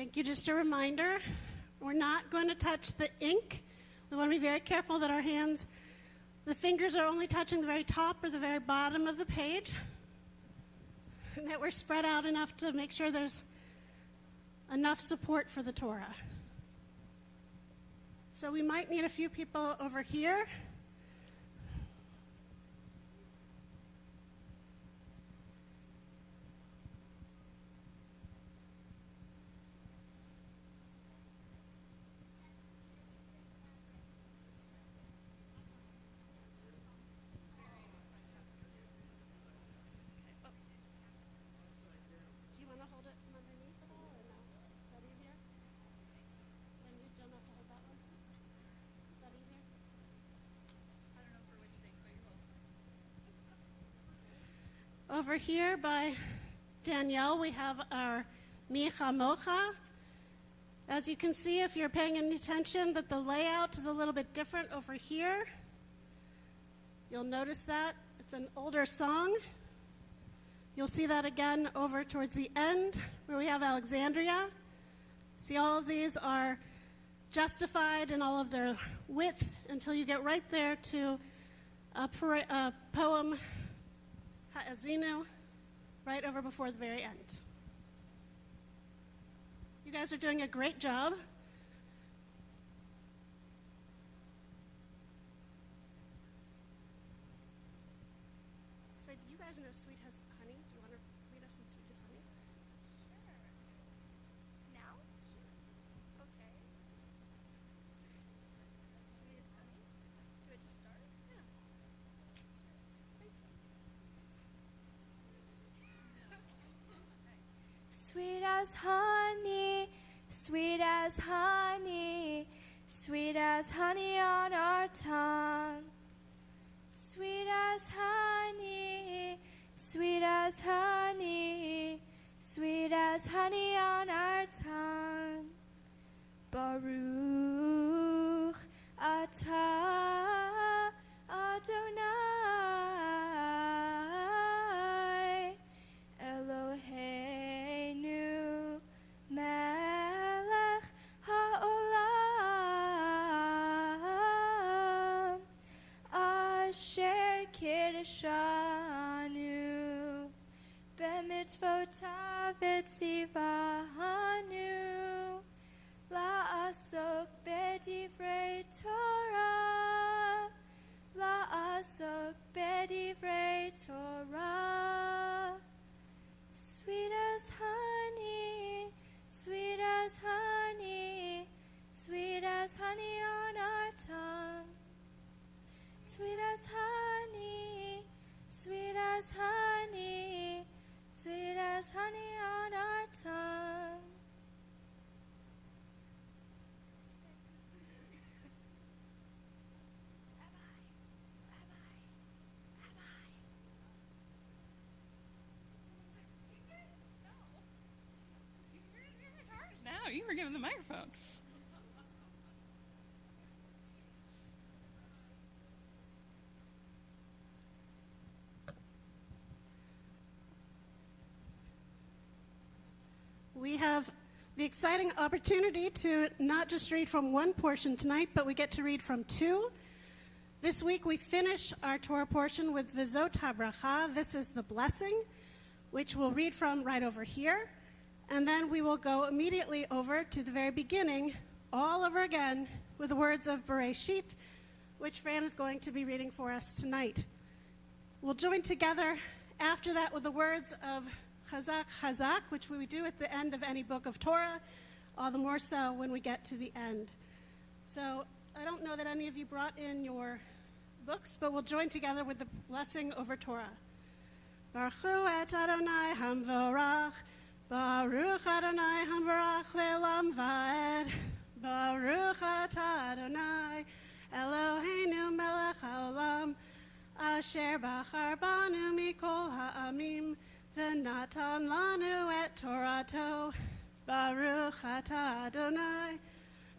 Thank you. Just a reminder, we're not going to touch the ink. We want to be very careful that our hands, the fingers are only touching the very top or the very bottom of the page, and that we're spread out enough to make sure there's enough support for the Torah. So we might need a few people over here. Over here by Danielle, we have our Micha Mocha. As you can see, if you're paying any attention, that the layout is a little bit different over here. You'll notice that. It's an older song. You'll see that again over towards the end, where we have Alexandria. See, all of these are justified in all of their width until you get right there to a poem, Ha'azinu, right over before the very end. You guys are doing a great job. So, do you guys know Sweet As Honey? Do you want to read us in Sweet As Honey? Sure. Now? Okay. Sweet as honey? Do I just start? Yeah. Sweet as honey, sweet as honey, sweet as honey on our tongue. Sweet as honey, sweet as honey, sweet as honey on our tongue. Baruch atah Adonai Eloheinu melech haolam asher kiddushanu b'mitzvotav etzivanu la'asok b'divrei Torah la'asok b'divrei Torah. Sweet as honey, sweet as honey, sweet as honey on our tongue. Sweet as honey, sweet as honey, sweet as honey on our tongue. Now you were given the microphone. We have the exciting opportunity to not just read from one portion tonight, but we get to read from two. This week we finish our Torah portion with the Zot HaBracha. This is the blessing, which we'll read from right over here. And then we will go immediately over to the very beginning, all over again, with the words of Bereshit, which Fran is going to be reading for us tonight. We'll join together after that with the words of Chazak, Chazak, which we do at the end of any book of Torah, all the more so when we get to the end. So I don't know that any of you brought in your books, but we'll join together with the blessing over Torah. Baruch hu et Adonai hamvorach, Baruch Adonai hamvorach le'olam va'ed, Baruch atah Adonai Eloheinu melech haolam, asher bachar banu mikol ha'amim, v'natan lanu et Torato, Baruch atah Adonai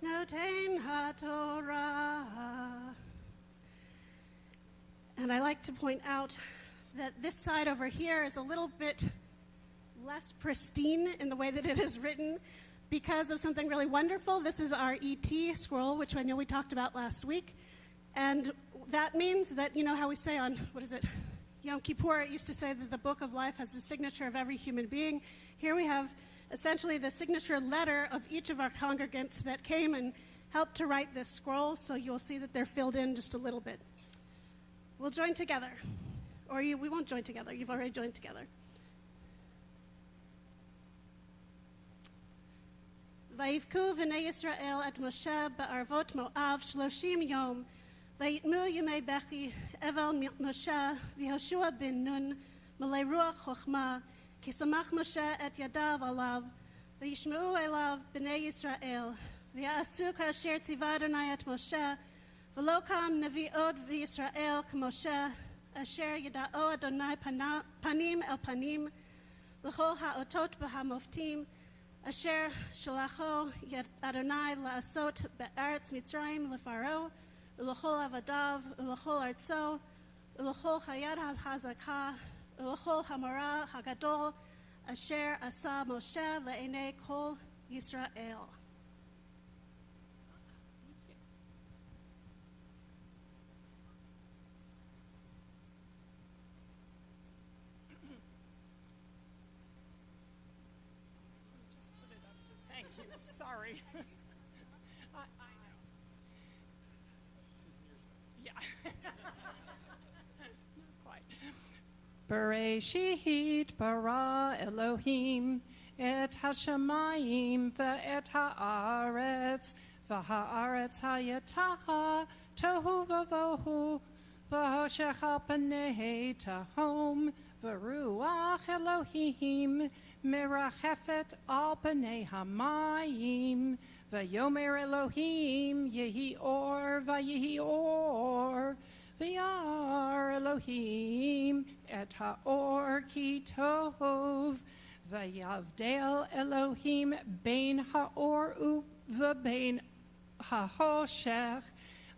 noten ha'torah. And I like to point out that this side over here is a little bit less pristine in the way that it is written, because of something really wonderful. This is our ET scroll, which I know we talked about last week. And that means that, you know how we say on, Yom Kippur, it used to say that the book of life has the signature of every human being. Here we have essentially the signature letter of each of our congregants that came and helped to write this scroll, so you'll see that they're filled in just a little bit. We'll join together. Or we won't join together. You've already joined together. Vayivku v'nei Yisrael et Moshe ba'arvot Moav 30 yom. Vayitmu yemei bechi evel Moshe v'Yehoshua ben Nun malei ruach chochma ki samach Moshe et yadav alav v'yishmeu elav b'nei Yisrael v'ya'asu ka'asher tziva Adonai et Moshe v'lo kam nevi'od v'Yisrael k'Moshe asher yada'o Adonai panim el panim l'chol ha'otot b'hamoftim asher shalacho yad Adonai la'asot be'aretz Mitzrayim l'Faro u'l'chol avadav u'l'chol artso u'l'chol chayad ha'chazakah u'l'chol hamara hagadol asher asa Moshe le'enei kol Yisrael. Sorry. I know. Yeah. Not quite. Bereshit bara Elohim et hashamayim ve'et haaretz v'haaretz hayata tohu v'vohu v'hoshech al panei tahom v'ruach Elohim merachefet al panei hamayim v'yomer Elohim yehi or v'yehi or v'yar Elohim et haor ki tov v'yavdel Elohim bein haor v'bein hahoshech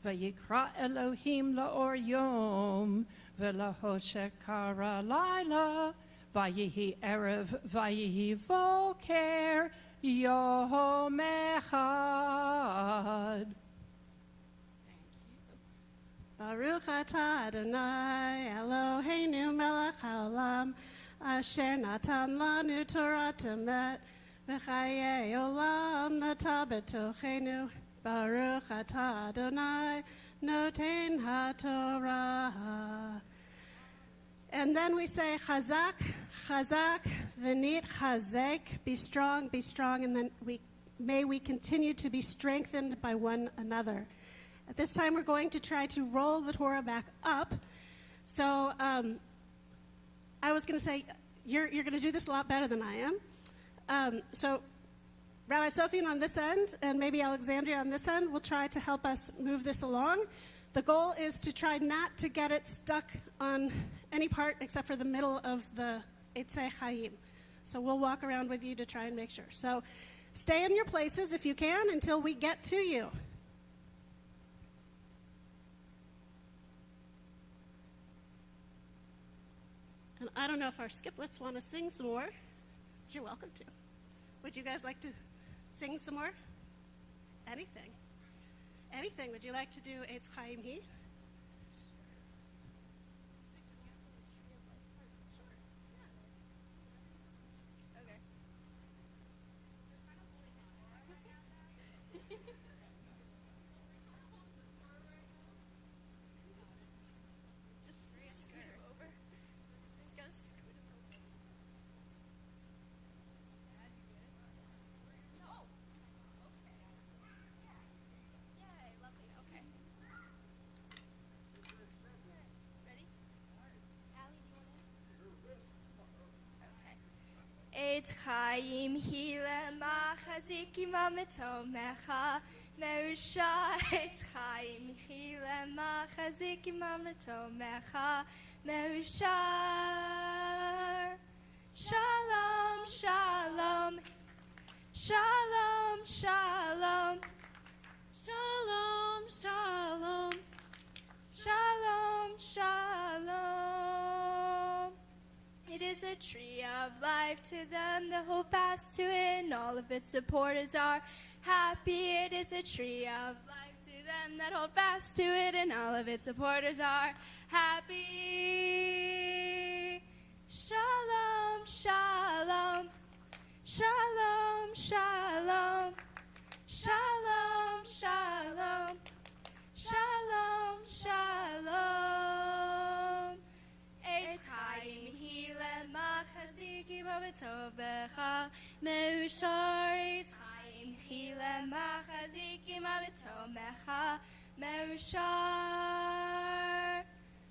v'yikra Elohim la'or yom v'lahoshech kara laila Vayihi Erev, Vayihi Voker, Yom Echad. Baruch atah Adonai Eloheinu melech haolam asher natan lanu Torah temet v'chayei olam nata betochenu. Baruch atah Adonai noten haTorah. And then we say chazak, chazak, v'nit chazek, be strong, and then may we continue to be strengthened by one another. At this time, we're going to try to roll the Torah back up. So I was going to say, you're going to do this a lot better than I am. So Rabbi Sofian on this end, and maybe Alexandria on this end, will try to help us move this along. The goal is to try not to get it stuck on any part except for the middle of the Eitzei Chaim. So we'll walk around with you to try and make sure. So stay in your places if you can until we get to you. And I don't know if our skiplets want to sing some more. You're welcome to. Would you guys like to sing some more? Anything. Anything. Would you like to do Eitz Chaim Hi? Eitz Chaim Hilema Chazikim Ametomecha Merusha Eitz Chaim Hilema Chazikim Ametomecha Merusha Shalom Shalom Shalom Shalom Shalom Shalom Shalom Shalom. It is is a tree of life to them that hold fast to it, and all of its supporters are happy. It is a tree of life to them that hold fast to it, and all of its supporters are happy. Shalom, shalom, shalom, shalom, shalom, shalom, shalom, shalom. Eitz Chaim Hile Machaziki B'Tov Becha Meushar. Eitz Chaim Hile Machaziki B'Tov Becha Meushar.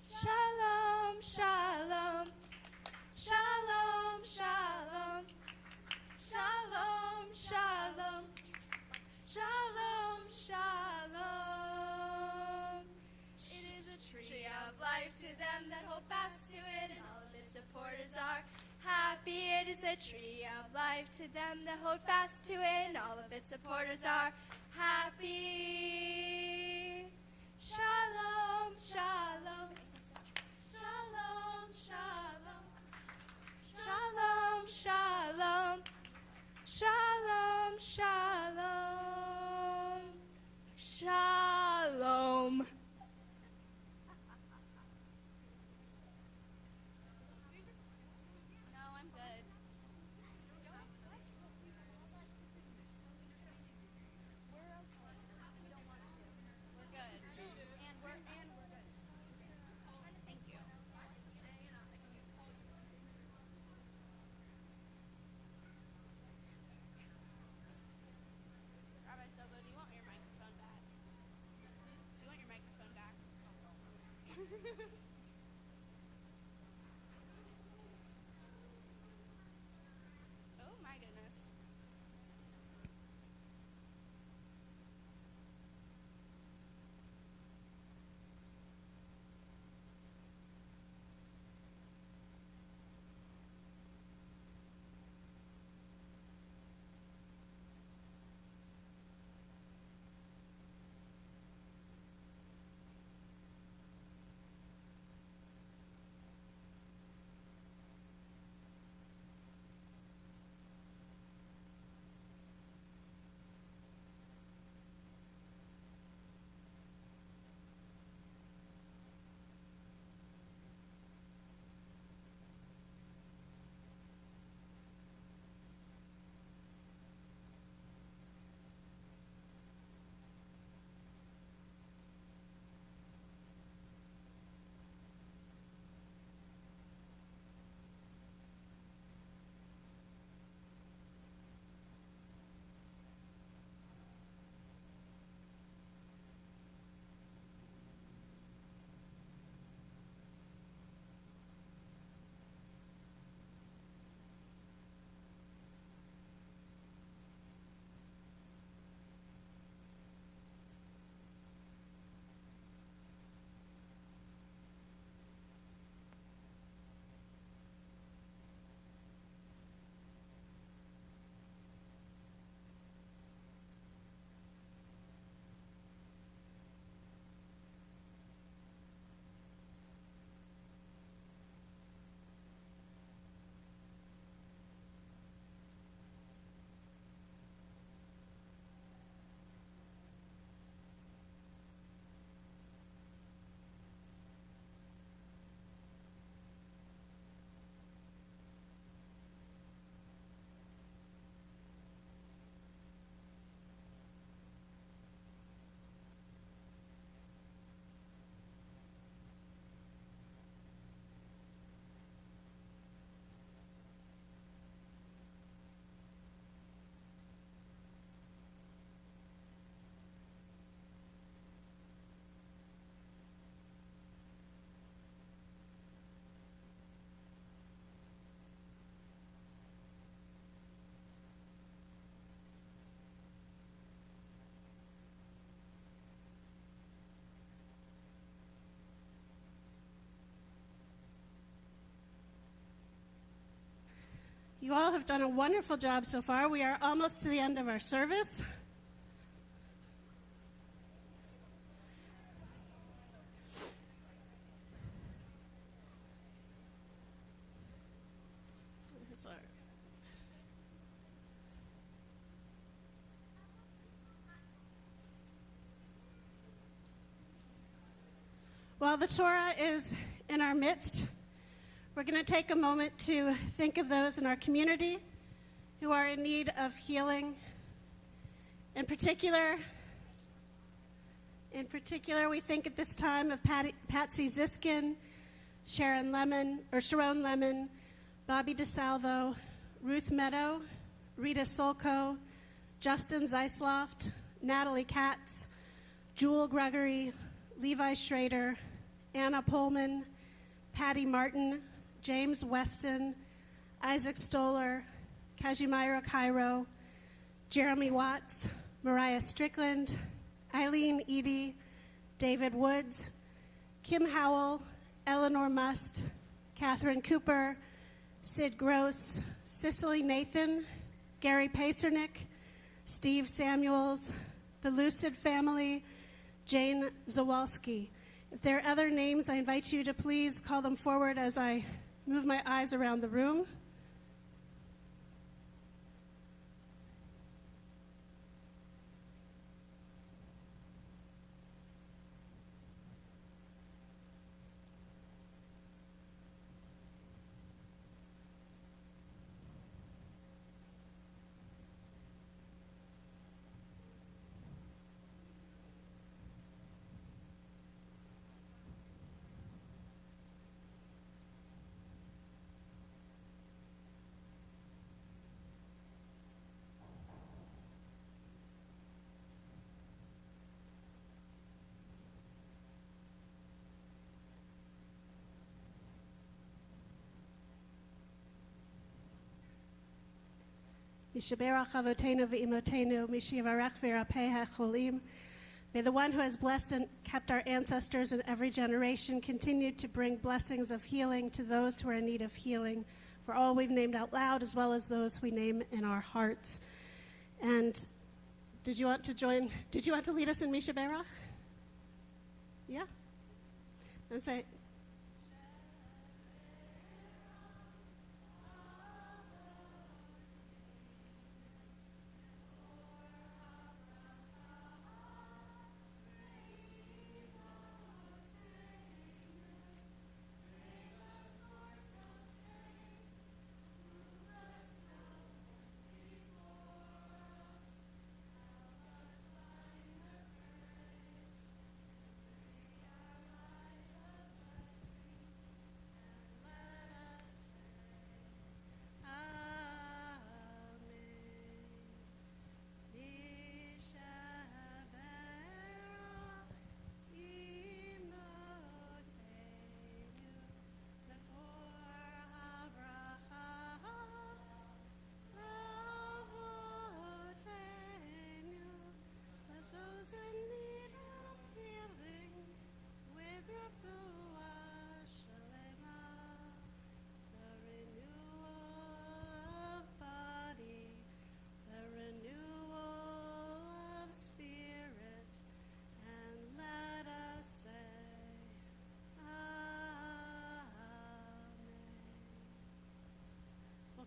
Shalom, shalom, shalom, shalom, shalom, shalom, shalom, shalom. It is a tree of life to them that hold fast to it, and all of its supporters are happy. It is a tree of life to them that hold fast to it, and all of its supporters are happy. Shalom, shalom, shalom, shalom, shalom, shalom, shalom, shalom, shalom. No, I'm good. We're okay. We don't want to. We're good. And we're good. Thank you. Rabbi Silva, do you want your microphone back? Do you want your microphone back? Oh my goodness. You all have done a wonderful job so far. We are almost to the end of our service. While the Torah is in our midst, we're going to take a moment to think of those in our community who are in need of healing. In particular, we think at this time of Patsy Ziskin, Sharon Lemon, Bobby DeSalvo, Ruth Meadow, Rita Solko, Justin Zeisloft, Natalie Katz, Jewel Gregory, Levi Schrader, Anna Pullman, Patty Martin, James Weston, Isaac Stoller, Kazimira Cairo, Jeremy Watts, Mariah Strickland, Eileen Eady, David Woods, Kim Howell, Eleanor Must, Catherine Cooper, Sid Gross, Cicely Nathan, Gary Pacernick, Steve Samuels, the Lucid family, Jane Zawalski. If there are other names, I invite you to please call them forward as I move my eyes around the room. Yishaberach Avotenu v'imotenu, Mishivarach v'irapeh ha'cholim. May the one who has blessed and kept our ancestors in every generation continue to bring blessings of healing to those who are in need of healing, for all we've named out loud, as well as those we name in our hearts. And did you want to lead us in Mishaberach? Yeah? And say,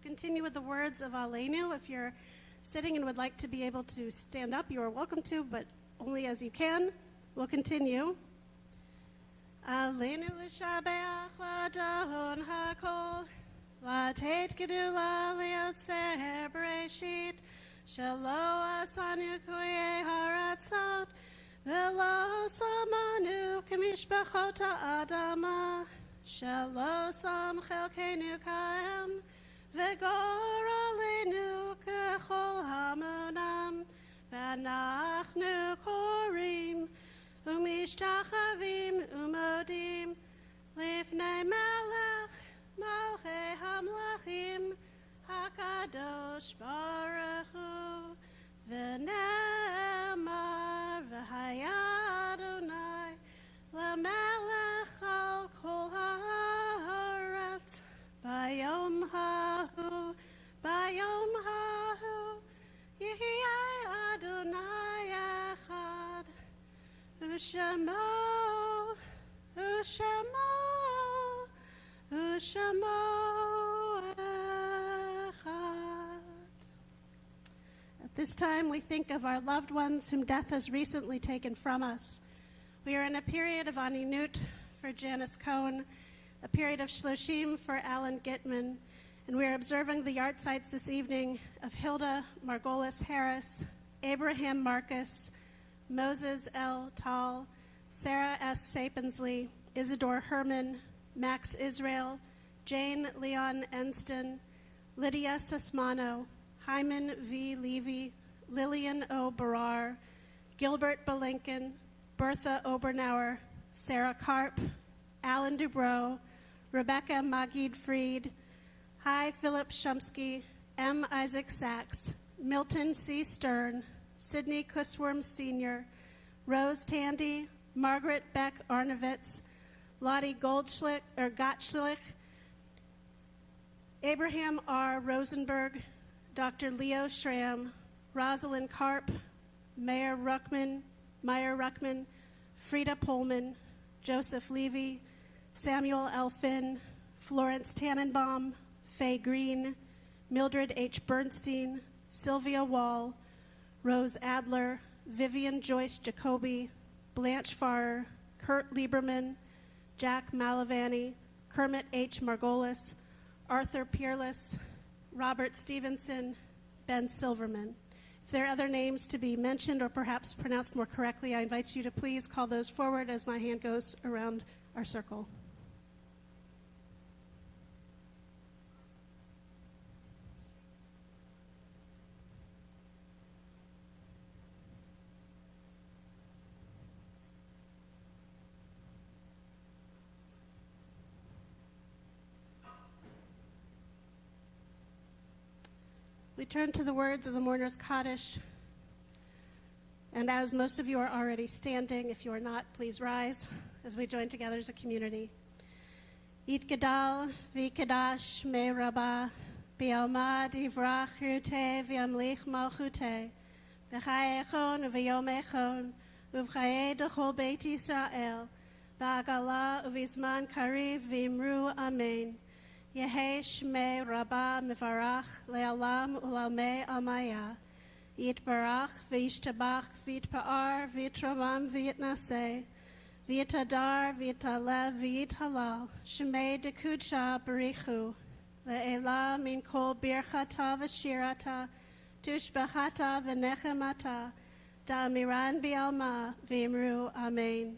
continue with the words of Aleinu. If you're sitting and would like to be able to stand up, you are welcome to, but only as you can. We'll continue. Aleinu l'shabeach l'adon hakol, l'tet gedula liotzer bereshit, shelo asanu kuye haratzot, velo samanu kemishbachot ha'adama, shelo sam chelkenu kaem, V'gor aleinu kechol hamonam, v'anachnu korim, umishtachavim umodim, lifnei melech, malchei hamlachim, hakadosh baruch hu, v'ne'emar v'haya Adonai, l'melech al kol haaretz, Bayom hahu, Yehiya Adonai echad, Ushamo echad. At this time, we think of our loved ones whom death has recently taken from us. We are in a period of aninut for Janice Cohn, a period of Shloshim for Alan Gitman, and we are observing the yard sites this evening of Hilda Margolis Harris, Abraham Marcus, Moses L. Tall, Sarah S. Sapensley, Isidore Herman, Max Israel, Jane Leon Enston, Lydia Sasmano, Hyman V. Levy, Lillian O. Barrar, Gilbert Belinken, Bertha Obernauer, Sarah Karp, Alan Dubrow, Rebecca Magid Fried, Hi Philip Shumsky, M. Isaac Sachs, Milton C. Stern, Sidney Kussworm Sr., Rose Tandy, Margaret Beck Arnovitz, Lottie Gottschlick, Abraham R. Rosenberg, Dr. Leo Schramm, Rosalind Karp, Meyer Ruckman, Frida Pullman, Joseph Levy, Samuel L. Finn, Florence Tannenbaum, Faye Green, Mildred H. Bernstein, Sylvia Wall, Rose Adler, Vivian Joyce Jacoby, Blanche Farrer, Kurt Lieberman, Jack Malavani, Kermit H. Margolis, Arthur Peerless, Robert Stevenson, Ben Silverman. If there are other names to be mentioned or perhaps pronounced more correctly, I invite you to please call those forward as my hand goes around our circle. We turn to the words of the Mourner's Kaddish. And as most of you are already standing, if you are not, please rise as we join together as a community. Yitgadal v'yikadash me rabbah b'yalmad yivrach chiruteh v'yamlich malchuteh b'chai echon v'yom echon uv'chayei d'chol beit Yisrael b'agala uv'izman kariv v'imru amen. Yehei Shmei Rabbah Mevarach Le'alam Ulalmei Almaya Yitbarach V'yishtabach V'yitpa'ar V'yitramam V'yitnaseh V'yitadar V'yitalev V'yithalal Shmei Dekudsha Barichu Le'ela Min Kol Birchata V'shirata Tushbachata V'nechemata Da'amiran B'alma V'imru Amen.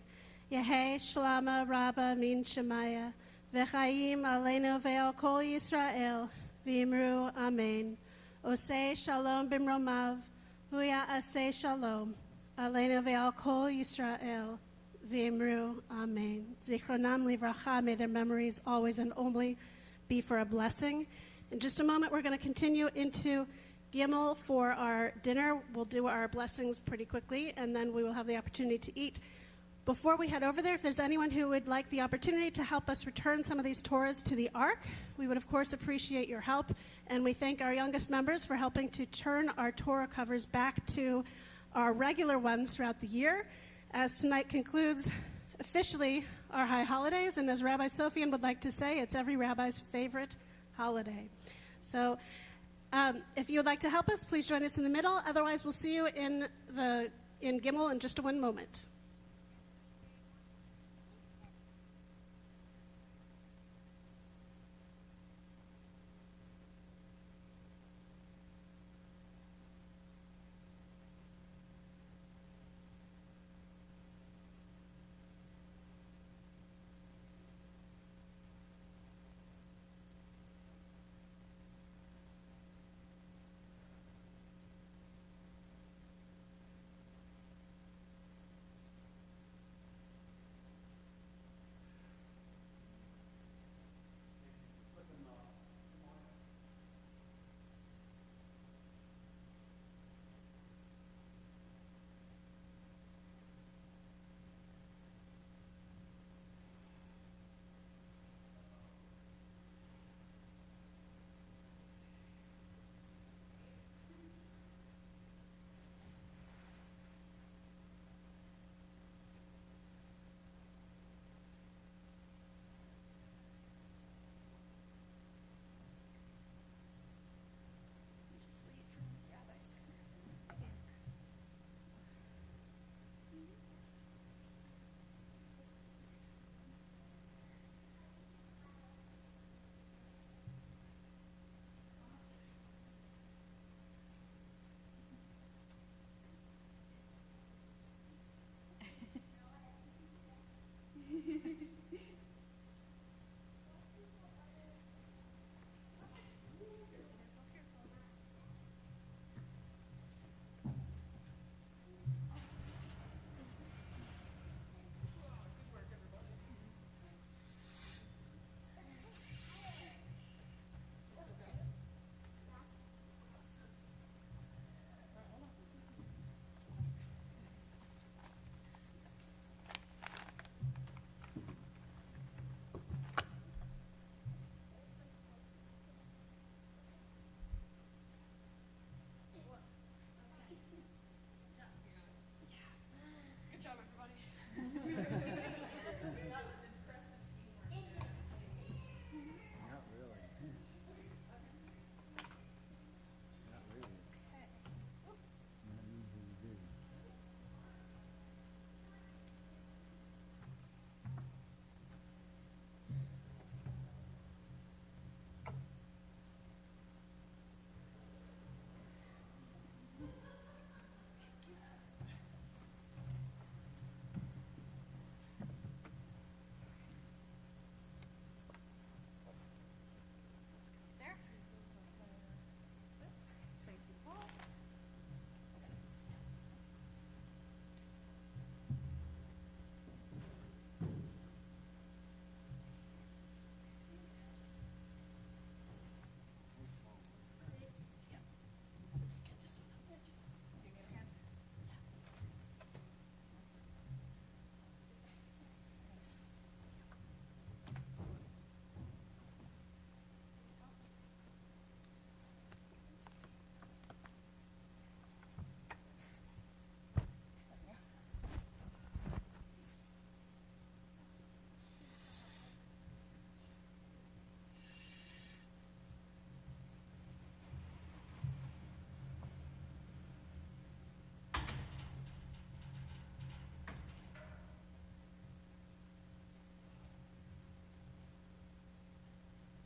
Yehei Shlama Rabbah Min Shemaya V'chaim aleinu ve'al kol Yisrael, v'imru amen. Osei shalom b'mromav, huya asei shalom, aleinu ve'al kol Yisrael, v'imru amen. Zichronam livracha, may their memories always and only be for a blessing. In just a moment, we're going to continue into Gimel for our dinner. We'll do our blessings pretty quickly, and then we will have the opportunity to eat. Before we head over there, if there's anyone who would like the opportunity to help us return some of these Torahs to the Ark, we would, of course, appreciate your help. And we thank our youngest members for helping to turn our Torah covers back to our regular ones throughout the year, as tonight concludes officially our high holidays. And as Rabbi Sofian would like to say, it's every rabbi's favorite holiday. So if you would like to help us, please join us in the middle. Otherwise, we'll see you in Gimel in just one moment.